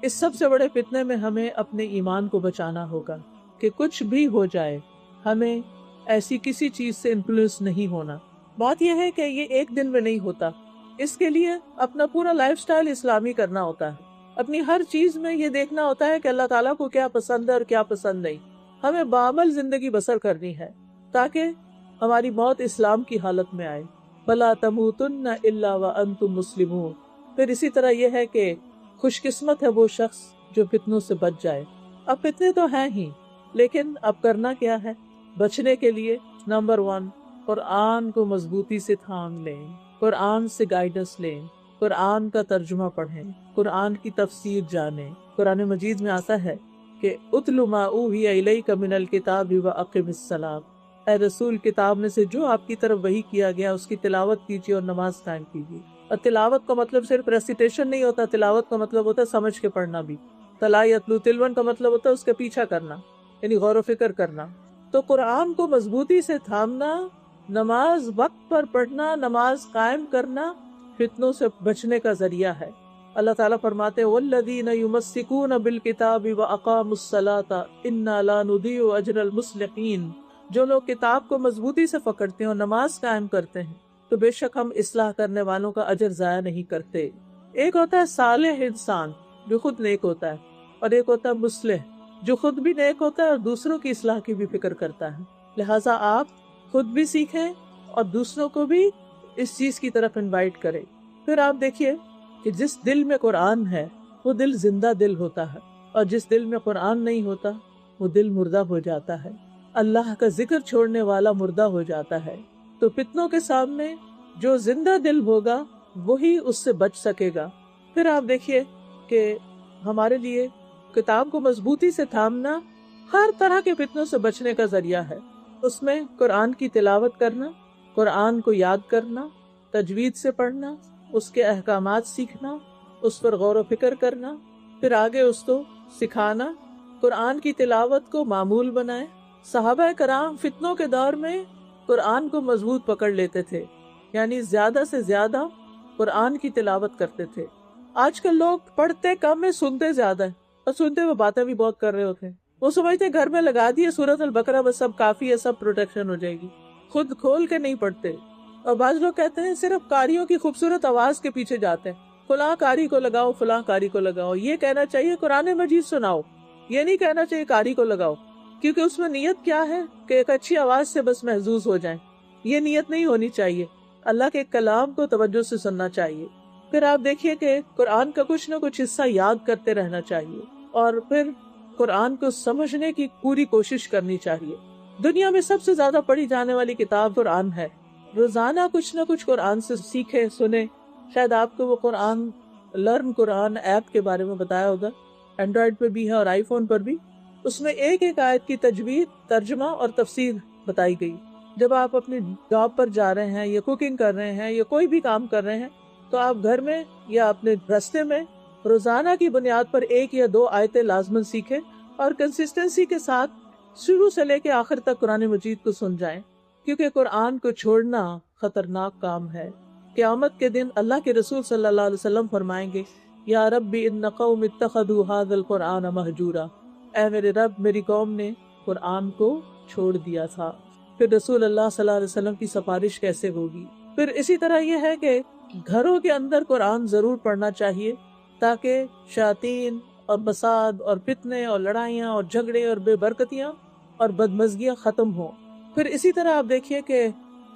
اس سب سے بڑے فتنے میں ہمیں اپنے ایمان کو بچانا ہوگا کہ کچھ بھی ہو جائے ہمیں ایسی کسی چیز سے انفلوئنس نہیں ہونا۔ بات یہ ہے کہ یہ ایک دن میں نہیں ہوتا، اس کے لیے اپنا پورا لائف سٹائل اسلامی کرنا ہوتا ہے۔ اپنی ہر چیز میں یہ دیکھنا ہوتا ہے کہ اللہ تعالیٰ کو کیا پسند ہے اور کیا پسند نہیں۔ ہمیں بعمل زندگی بسر کرنی ہے تاکہ ہماری موت اسلام کی حالت میں آئے۔ فَلَا تَمُوتُنَّ إِلَّا وَأَنْتُمْ مُسْلِمُونَ۔ پھر اسی طرح یہ ہے کہ خوش قسمت ہے وہ شخص جو فتنوں سے بچ جائے۔ اب فتنے تو ہیں ہی، لیکن اب کرنا کیا ہے؟ بچنے کے لیے نمبر 1 قرآن کو مضبوطی سے تھام لیں، قرآن سے گائیڈنس لیں، قرآن کا ترجمہ پڑھیں، قرآن کی تفسیر جانیں۔ قرآن مجید میں آتا ہے کہ اتل ما اوحی الیک من الکتاب واقم الصلاۃ، اے رسول کتاب میں سے جو آپ کی طرف وحی کیا گیا اس کی تلاوت کیجیے اور نماز قائم کیجیے۔ اور تلاوت کا مطلب صرف ریسیٹیشن نہیں ہوتا، تلاوت کا مطلب ہوتا ہے سمجھ کے پڑھنا بھی۔ تلا یتلو تلون کا مطلب ہوتا ہے اس کا پیچھا کرنا، یعنی غور و فکر کرنا۔ تو قرآن کو مضبوطی سے تھامنا، نماز وقت پر پڑھنا، نماز قائم کرنا فتنوں سے بچنے کا ذریعہ ہے۔ اللہ تعالیٰ فرماتے ہیں وَالَّذِينَ يُمَسِّكُونَ بِالْكِتَابِ وَأَقَامُوا الصَّلَاةَ إِنَّا لَا نُضِيعُ أَجْرَ الْمُصْلِحِينَ۔ جو لوگ کتاب کو مضبوطی سے پکڑتے ہیں اور نماز قائم کرتے ہیں تو بے شک ہم اصلاح کرنے والوں کا اجر ضائع نہیں کرتے۔ ایک ہوتا ہے صالح انسان جو خود نیک ہوتا ہے، اور ایک ہوتا ہے مصلح جو خود بھی نیک ہوتا ہے اور دوسروں کی اصلاح کی بھی فکر کرتا ہے۔ لہٰذا آپ خود بھی سیکھیں اور دوسروں کو بھی اس چیز کی طرف انوائٹ کریں۔ پھر آپ دیکھیے کہ جس دل میں قرآن ہے وہ دل زندہ دل ہوتا ہے، اور جس دل میں قرآن نہیں ہوتا وہ دل مردہ ہو جاتا ہے۔ اللہ کا ذکر چھوڑنے والا مردہ ہو جاتا ہے۔ تو فتنوں کے سامنے جو زندہ دل ہوگا وہی اس سے بچ سکے گا۔ پھر آپ دیکھیے کہ ہمارے لیے کتاب کو مضبوطی سے تھامنا ہر طرح کے فتنوں سے بچنے کا ذریعہ ہے۔ اس میں قرآن کی تلاوت کرنا، قرآن کو یاد کرنا، تجوید سے پڑھنا، اس کے احکامات سیکھنا، اس پر غور و فکر کرنا، پھر آگے اس کو سکھانا، قرآن کی تلاوت کو معمول بنائیں۔ صحابہ کرام فتنوں کے دور میں قرآن کو مضبوط پکڑ لیتے تھے، یعنی زیادہ سے زیادہ قرآن کی تلاوت کرتے تھے۔ آج کل لوگ پڑھتے کم ہے، سنتے زیادہ ہے، اور سنتے ہوئے باتیں بھی بہت کر رہے ہوتے ہیں۔ وہ سمجھتے گھر میں لگا دیے سورۃ البقرہ بس سب کافی ہے، سب پروٹیکشن ہو جائے گی، خود کھول کے نہیں پڑھتے۔ اور بعض لوگ کہتے ہیں صرف قاریوں کی خوبصورت آواز کے پیچھے جاتے ہیں، فلاں قاری کو لگاؤ، فلاں قاری کو لگاؤ۔ یہ کہنا چاہیے قرآن مجید سناؤ، یہ نہیں کہنا چاہیے قاری کو لگاؤ، کیونکہ اس میں نیت کیا ہے کہ ایک اچھی آواز سے بس محظوظ ہو جائیں۔ یہ نیت نہیں ہونی چاہیے، اللہ کے کلام کو توجہ سے سننا چاہیے۔ پھر آپ دیکھیے کہ قرآن کا کچھ نہ کچھ حصہ یاد کرتے رہنا چاہیے، اور پھر قرآن کو سمجھنے کی پوری کوشش کرنی چاہیے۔ دنیا میں سب سے زیادہ پڑھی جانے والی کتاب قرآن ہے۔ روزانہ کچھ نہ کچھ قرآن سے سیکھیں، سنیں۔ شاید آپ کو وہ قرآن لرن قرآن ایپ کے بارے میں بتایا ہوگا، اینڈرائیڈ پہ بھی ہے اور آئی فون پر بھی۔ اس میں ایک ایک آیت کی تجوید، ترجمہ اور تفسیر بتائی گئی۔ جب آپ اپنی جاب پر جا رہے ہیں یا کوکنگ کر رہے ہیں یا کوئی بھی کام کر رہے ہیں تو آپ گھر میں یا اپنے راستے میں روزانہ کی بنیاد پر 1 یا 2 آیتیں لازماً سیکھیں، اور کنسسٹنسی کے ساتھ شروع سے لے کے آخر تک قرآن مجید کو سن جائیں، کیونکہ قرآن کو چھوڑنا خطرناک کام ہے۔ قیامت کے دن اللہ کے رسول صلی اللہ علیہ وسلم فرمائیں گے یا رب ان قوم اتخذوا هذا القرآن مہجورا، اے میرے رب میری قوم نے قرآن کو چھوڑ دیا تھا۔ پھر رسول اللہ صلی اللہ علیہ وسلم کی سفارش کیسے ہوگی؟ پھر اسی طرح یہ ہے کہ گھروں کے اندر قرآن ضرور پڑھنا چاہیے تاکہ شیاطین اور فساد اور فتنے اور لڑائیاں اور جھگڑے اور بے برکتیاں اور بدمزگیاں ختم ہوں۔ پھر اسی طرح آپ دیکھیے کہ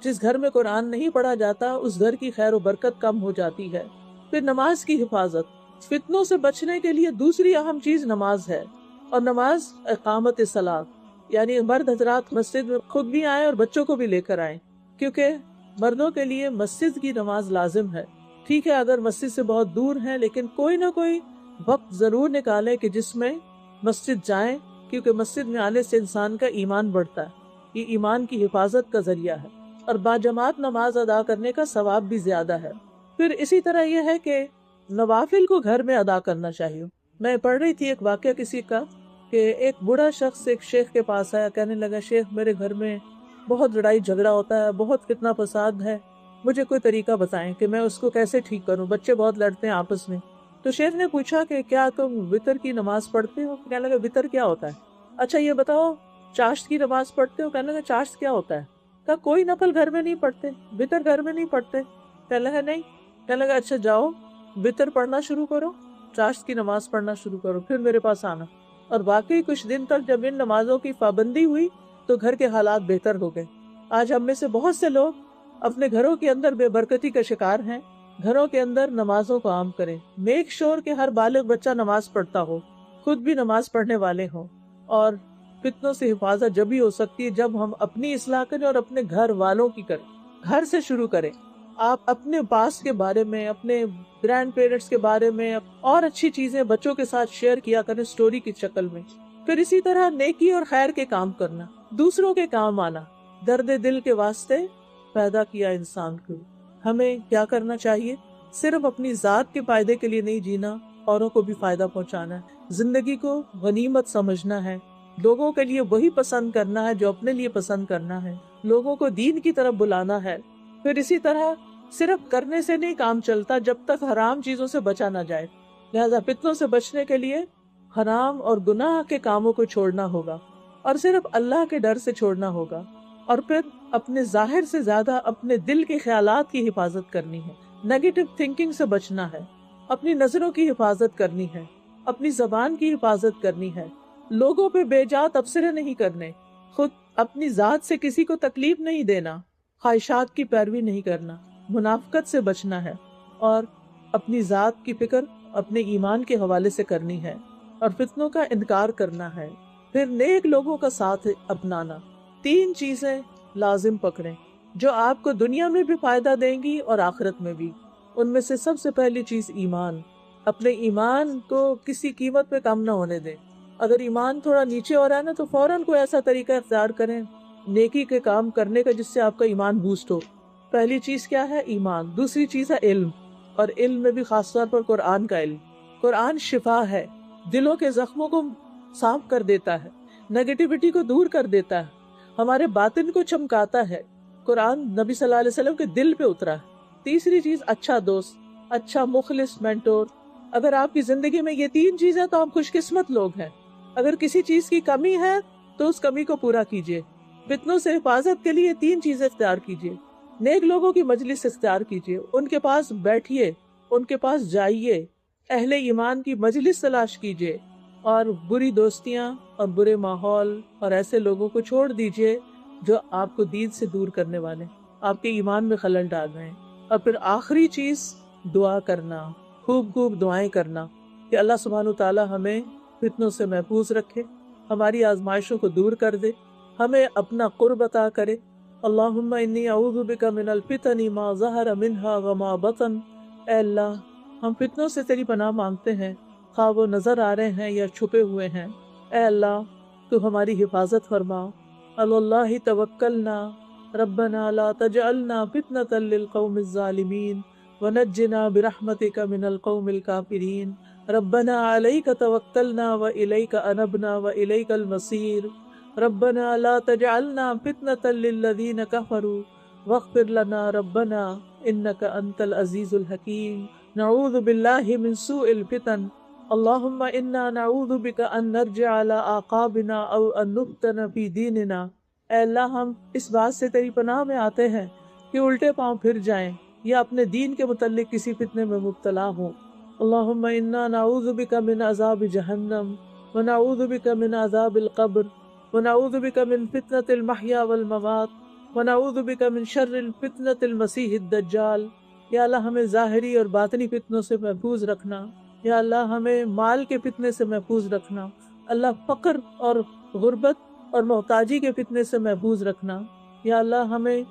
جس گھر میں قرآن نہیں پڑھا جاتا اس گھر کی خیر و برکت کم ہو جاتی ہے۔ پھر نماز کی حفاظت، فتنوں سے بچنے کے لیے دوسری اہم چیز نماز ہے، اور نماز اقامت صلاۃ، یعنی مرد حضرات مسجد میں خود بھی آئیں اور بچوں کو بھی لے کر آئیں، کیونکہ مردوں کے لیے مسجد کی نماز لازم ہے۔ ٹھیک ہے اگر مسجد سے بہت دور ہیں، لیکن کوئی نہ کوئی وقت ضرور نکالیں کہ جس میں مسجد جائیں، کیونکہ مسجد میں آنے سے انسان کا ایمان بڑھتا ہے، یہ ایمان کی حفاظت کا ذریعہ ہے، اور باجماعت نماز ادا کرنے کا ثواب بھی زیادہ ہے۔ پھر اسی طرح یہ ہے کہ نوافل کو گھر میں ادا کرنا چاہیے۔ میں پڑھ رہی تھی ایک واقعہ کسی کا کہ ایک بوڑھا شخص ایک شیخ کے پاس آیا، کہنے لگا شیخ میرے گھر میں بہت لڑائی جھگڑا ہوتا ہے، بہت فتنہ فساد ہے، مجھے کوئی طریقہ بتائیں کہ میں اس کو کیسے ٹھیک کروں، بچے بہت لڑتے ہیں آپس میں۔ تو شیخ نے پوچھا کہ کیا تم وتر کی نماز پڑھتے ہو؟ کہنے لگا وتر کیا ہوتا ہے؟ اچھا یہ بتاؤ چاشت کی نماز پڑھتے ہو؟ کہنے لگا چاشت کیا ہوتا ہے؟ کہا کوئی نفل گھر میں نہیں پڑھتے، وتر گھر میں نہیں پڑھتے؟ کہنے لگا نہیں۔ کہنے لگا اچھا جاؤ وتر پڑھنا شروع کرو، چاشت کی نماز پڑھنا شروع کرو، پھر میرے پاس آنا۔ اور واقعی کچھ دن تک جب ان نمازوں کی پابندی ہوئی تو گھر کے حالات بہتر ہو گئے۔ آج ہم میں سے بہت سے لوگ اپنے گھروں کے اندر بے برکتی کا شکار ہیں۔ گھروں کے اندر نمازوں کو عام کریں، میک شور کہ ہر بالغ بچہ نماز پڑھتا ہو، خود بھی نماز پڑھنے والے ہوں۔ اور فتنوں سے حفاظت جب ہی ہو سکتی ہے جب ہم اپنی اصلاح کریں اور اپنے گھر والوں کی کریں، گھر سے شروع کریں۔ آپ اپنے پاس کے بارے میں، اپنے گرینڈ پیرنٹس کے بارے میں اور اچھی چیزیں بچوں کے ساتھ شیئر کیا کریں سٹوری کی شکل میں۔ پھر اسی طرح نیکی اور خیر کے کام کرنا، دوسروں کے کام آنا۔ درد دل کے واسطے پیدا کیا انسان کو۔ ہمیں کیا کرنا چاہیے؟ صرف اپنی ذات کے فائدے کے لیے نہیں جینا، اوروں کو بھی فائدہ پہنچانا ہے۔ زندگی کو غنیمت سمجھنا ہے، لوگوں کے لیے وہی پسند کرنا ہے جو اپنے لیے پسند کرنا ہے، لوگوں کو دین کی طرف بلانا ہے۔ پھر اسی طرح صرف کرنے سے نہیں کام چلتا جب تک حرام چیزوں سے بچا نہ جائے، لہذا فتنوں سے بچنے کے لیے حرام اور گناہ کے کاموں کو چھوڑنا ہوگا اور صرف اللہ کے ڈر سے چھوڑنا ہوگا۔ اور پھر اپنے ظاہر سے زیادہ اپنے دل کے خیالات کی حفاظت کرنی ہے، نیگیٹو تھنکنگ سے بچنا ہے، اپنی نظروں کی حفاظت کرنی ہے، اپنی زبان کی حفاظت کرنی ہے، لوگوں پہ بے جا تبصرے نہیں کرنے، خود اپنی ذات سے کسی کو تکلیف نہیں دینا، خواہشات کی پیروی نہیں کرنا، منافقت سے بچنا ہے، اور اپنی ذات کی فکر اپنے ایمان کے حوالے سے کرنی ہے، اور فتنوں کا انکار کرنا ہے۔ پھر نیک لوگوں کا ساتھ اپنانا۔ 3 چیزیں لازم پکڑیں جو آپ کو دنیا میں بھی فائدہ دیں گی اور آخرت میں بھی۔ ان میں سے سب سے پہلی چیز ایمان۔ اپنے ایمان کو کسی قیمت پہ کم نہ ہونے دیں۔ اگر ایمان تھوڑا نیچے ہو رہا ہے نا تو فوراً کوئی ایسا طریقہ اختیار کریں نیکی کے کام کرنے کا جس سے آپ کا ایمان بوسٹ ہو۔ پہلی چیز کیا ہے؟ ایمان۔ دوسری چیز ہے علم، اور علم میں بھی خاص طور پر قرآن کا علم۔ قرآن شفا ہے، دلوں کے زخموں کو صاف کر دیتا ہے، نیگیٹیوٹی کو دور کر دیتا ہے، ہمارے باطن کو چمکاتا ہے۔ قرآن نبی صلی اللہ علیہ وسلم کے دل پہ اترا ہے۔ تیسری چیز اچھا دوست، اچھا مخلص مینٹور۔ اگر آپ کی زندگی میں یہ 3 چیزیں تو آپ خوش قسمت لوگ ہیں۔ اگر کسی چیز کی کمی ہے تو اس کمی کو پورا کیجیے۔ فتنوں سے حفاظت کے لیے 3 چیزیں اختیار کیجیے۔ نیک لوگوں کی مجلس اختیار کیجیے، ان کے پاس بیٹھیے، ان کے پاس جائیے، اہل ایمان کی مجلس تلاش کیجیے، اور بری دوستیاں اور برے ماحول اور ایسے لوگوں کو چھوڑ دیجیے جو آپ کو دین سے دور کرنے والے، آپ کے ایمان میں خلل ڈال رہے ہیں۔ اور پھر آخری چیز دعا کرنا، خوب خوب دعائیں کرنا کہ اللہ سبحانہ تعالی ہمیں فتنوں سے محفوظ رکھے، ہماری آزمائشوں کو دور کر دے، ہمیں اپنا قرب عطا کرے۔ اللہم انی اعوذ بک من الفتن ما ظہر منہا وما بطن۔ اے اللہ، ہم فتنوں سے تیری پناہ مانگتے ہیں، خواہ وہ نظر آ رہے ہیں یا چھپے ہوئے ہیں۔ اے اللہ، تو ہماری حفاظت فرما۔ علی اللہ توکلنا ربنا لا تجعلنا فتنة للقوم الظالمین ونجنا برحمتک من القوم الکافرین۔ ربنا علیک توکلنا والیک انبنا والیک المصیر۔ ربنا لا تجعلنا فتنة للذین کفروا واغفر لنا ربنا انک انت العزیز الحکیم۔ نعوذ باللہ من سوء الفتن۔ اللہم انا نعوذ بک ان نرجع على اعقابنا او ان نفتن فی دیننا۔ اے اللہ، ہم اس بات سے تیری پناہ میں آتے ہیں کہ الٹے پاؤں پھر جائیں یا اپنے دین کے متعلق کسی فتنے میں مبتلا ہوں۔ اللہم انا نعوذ بک من عذاب جہنم ونعوذ بک من عذاب القبر ونعوذ بک من فتنة المحیا والممات ونعوذ بک من شر الفتنة المسیح الدجال۔ یا اللہ، ہمیں ظاہری اور باطنی فتنوں سے محفوظ رکھنا۔ یا اللہ، ہمیں مال کے فتنے سے محفوظ رکھنا۔ اللہ، فقر اور غربت اور محتاجی کے فتنے سے محفوظ رکھنا۔ یا اللہ، ہمیں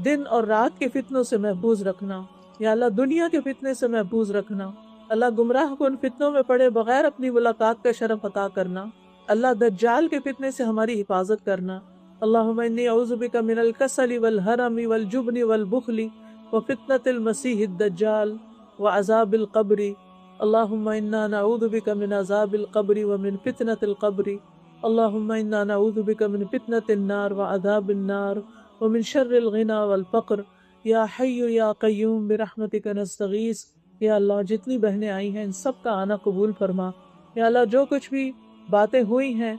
دن اور رات کے فتنوں سے محفوظ رکھنا۔ یا اللہ، دنیا کے فتنے سے محفوظ رکھنا۔ اللہ، گمراہ کن فتنوں میں پڑے بغیر اپنی ملاقات کا شرف عطا کرنا۔ اللہ، دجال کے فتنے سے ہماری حفاظت کرنا۔ اللہم انی اعوذ بک من الکسل والحرم والجبن والبخل وفتنة المسیح الدجال وعذاب القبر۔ اللہم انا نعوذ بک من عذاب القبر ومن فتنة القبر۔ اللہم انا نعوذ بک من فتنة النار وعذاب النار ومن شر الغنى والفقر۔ یا حی یا قیوم برحمتک نستغیث۔ یا اللہ، جتنی بہنیں آئی ہیں ان سب کا آنا قبول فرما۔ یا اللہ، جو کچھ بھی باتیں ہوئی ہیں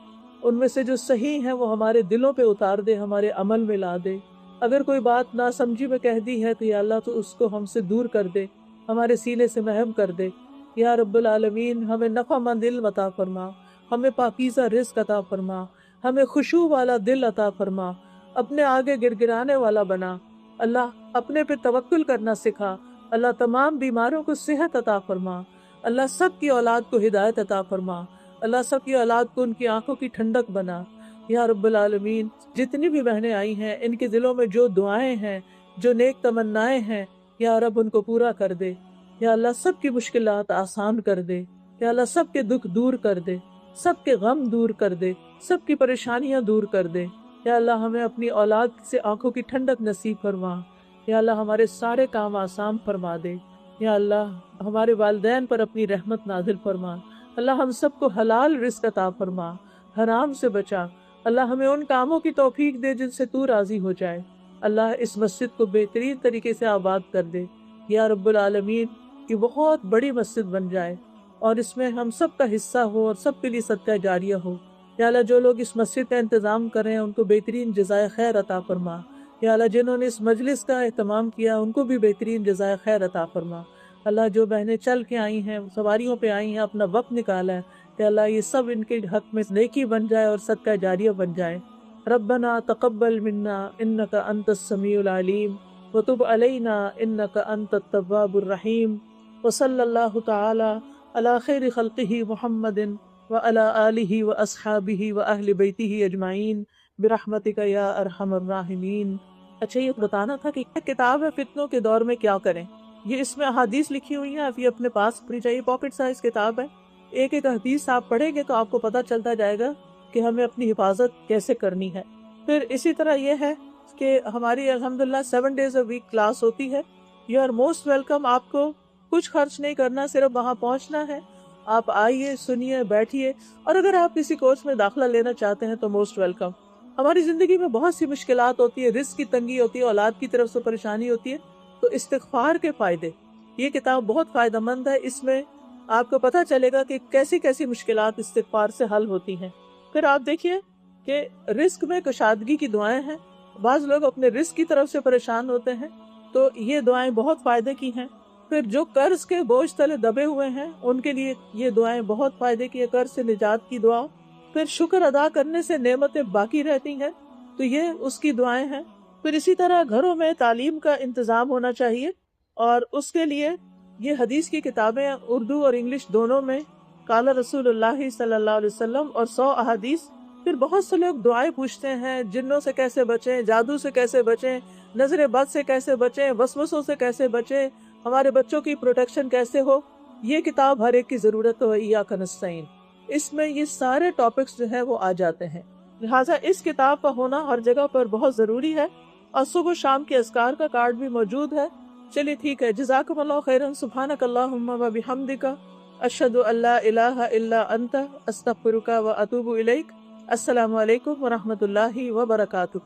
ان میں سے جو صحیح ہیں وہ ہمارے دلوں پہ اتار دے، ہمارے عمل میں لا دے۔ اگر کوئی بات ناسمجھی میں کہہ دی ہے تو یا اللہ تو اس کو ہم سے دور کر دے، ہمارے سینے سے محو کر دے۔ یا رب العالمین ہمیں نفع مند علم عطا فرما، ہمیں پاکیزہ رزق عطا فرما، ہمیں خشوع والا دل عطا فرما، اپنے آگے گڑگڑانے والا بنا۔ اللہ اپنے پہ توکل کرنا سکھا۔ اللہ تمام بیماروں کو صحت عطا فرما۔ اللہ سب کی اولاد کو ہدایت عطا فرما۔ اللہ سب کی اولاد کو ان کی آنکھوں کی ٹھنڈک بنا۔ یا رب العالمین جتنی بھی بہنیں آئی ہیں ان کے دلوں میں جو دعائیں ہیں، جو نیک تمنائیں ہیں، یا رب ان کو پورا کر دے۔ یا اللہ سب کی مشکلات آسان کر دے۔ یا اللہ سب کے دکھ دور کر دے، سب کے غم دور کر دے، سب کی پریشانیاں دور کر دے۔ یا اللہ ہمیں اپنی اولاد سے آنکھوں کی ٹھنڈک نصیب فرما۔ یا اللہ ہمارے سارے کام آسان فرما دے۔ یا اللہ ہمارے والدین پر اپنی رحمت نازل فرما۔ اللہ ہم سب کو حلال رزق عطا فرما، حرام سے بچا۔ اللہ ہمیں ان کاموں کی توفیق دے جن سے تو راضی ہو جائے۔ اللہ اس مسجد کو بہترین طریقے سے آباد کر دے۔ یا رب العالمین یہ بہت بڑی مسجد بن جائے اور اس میں ہم سب کا حصہ ہو اور سب کے لیے صدقہ جاریہ ہو۔ یا اللہ جو لوگ اس مسجد کا انتظام کر رہے ہیں ان کو بہترین جزائے خیر عطا فرما۔ یا اللہ جنہوں نے اس مجلس کا اہتمام کیا ان کو بھی بہترین جزائے خیر عطا فرما۔ اللہ جو بہنیں چل کے آئی ہیں، سواریوں پہ آئی ہیں، اپنا وقت نکالا ہے، کہ اللہ یہ سب ان کے حق میں نیکی بن جائے اور صدقہ جاریہ بن جائے۔ ربنا تقبل منا انک انت السمیع العلیم وتب علینا انک انت التواب الرحیم وصلی اللہ تعالی علی خیر خلقہ محمد وعلی آلہ واصحابہ واہل بیتہ اجمعین برحمتک یا ارحم الراحمین۔ اچھا یہ بتانا تھا کہ کتاب ہے فتنوں کے دور میں کیا کریں۔ یہ اس میں احادیث لکھی ہوئی ہیں، آپ یہ اپنے پاس پڑھی چاہیے، پاکٹ سائز کتاب ہے۔ ایک ایک حدیث آپ پڑھیں گے تو آپ کو پتہ چلتا جائے گا کہ ہمیں اپنی حفاظت کیسے کرنی ہے۔ پھر اسی طرح یہ ہے کہ ہماری الحمدللہ 7 days a week کلاس ہوتی ہے۔ You are most welcome. آپ کو کچھ خرچ نہیں کرنا، صرف وہاں پہنچنا ہے۔ آپ آئیے، سنیے، بیٹھیے، اور اگر آپ کسی کورس میں داخلہ لینا چاہتے ہیں تو موسٹ ویلکم۔ ہماری زندگی میں بہت سی مشکلات ہوتی ہے، رزق کی تنگی ہوتی ہے، اولاد کی طرف سے پریشانی ہوتی ہے، تو استغفار کے فائدے، یہ کتاب بہت فائدہ مند ہے۔ اس میں آپ کو پتہ چلے گا کہ کیسی کیسی مشکلات استغفار سے حل ہوتی ہیں۔ پھر آپ دیکھیے کہ رزق میں کشادگی کی دعائیں ہیں۔ بعض لوگ اپنے رزق کی طرف سے پریشان ہوتے ہیں تو یہ دعائیں بہت فائدے کی ہیں۔ پھر جو قرض کے بوجھ تلے دبے ہوئے ہیں ان کے لیے یہ دعائیں بہت فائدے کی ہیں، قرض سے نجات کی دعا۔ پھر شکر ادا کرنے سے نعمتیں باقی رہتی ہیں تو یہ اس کی دعائیں ہیں۔ پھر اسی طرح گھروں میں تعلیم کا انتظام ہونا چاہیے، اور اس کے لیے یہ حدیث کی کتابیں اردو اور انگلش دونوں میں، قال رسول اللہ صلی اللہ علیہ وسلم اور 100 احادیث۔ پھر بہت سے لوگ دعائیں پوچھتے ہیں، جنوں سے کیسے بچیں، جادو سے کیسے بچیں، نظر بد سے کیسے بچیں، وسوسوں سے کیسے بچیں، ہمارے بچوں کی پروٹیکشن کیسے ہو۔ یہ کتاب ہر ایک کی ضرورت ہو، ایاک نستعین۔ اس میں یہ سارے ٹاپکس جو ہیں وہ آ جاتے ہیں، لہٰذا اس کتاب کا ہونا ہر جگہ پر بہت ضروری ہے۔ اور صبح و شام کے اذکار کا کارڈ بھی موجود ہے۔ چلیے ٹھیک ہے، جزاکم اللہ خیرا، سبحانک اللہم و بحمدک، اشہد ان لا الہ الا انت، استغفرک و اتوب الیک۔ السلام علیکم و رحمۃ اللہ وبرکاتہ۔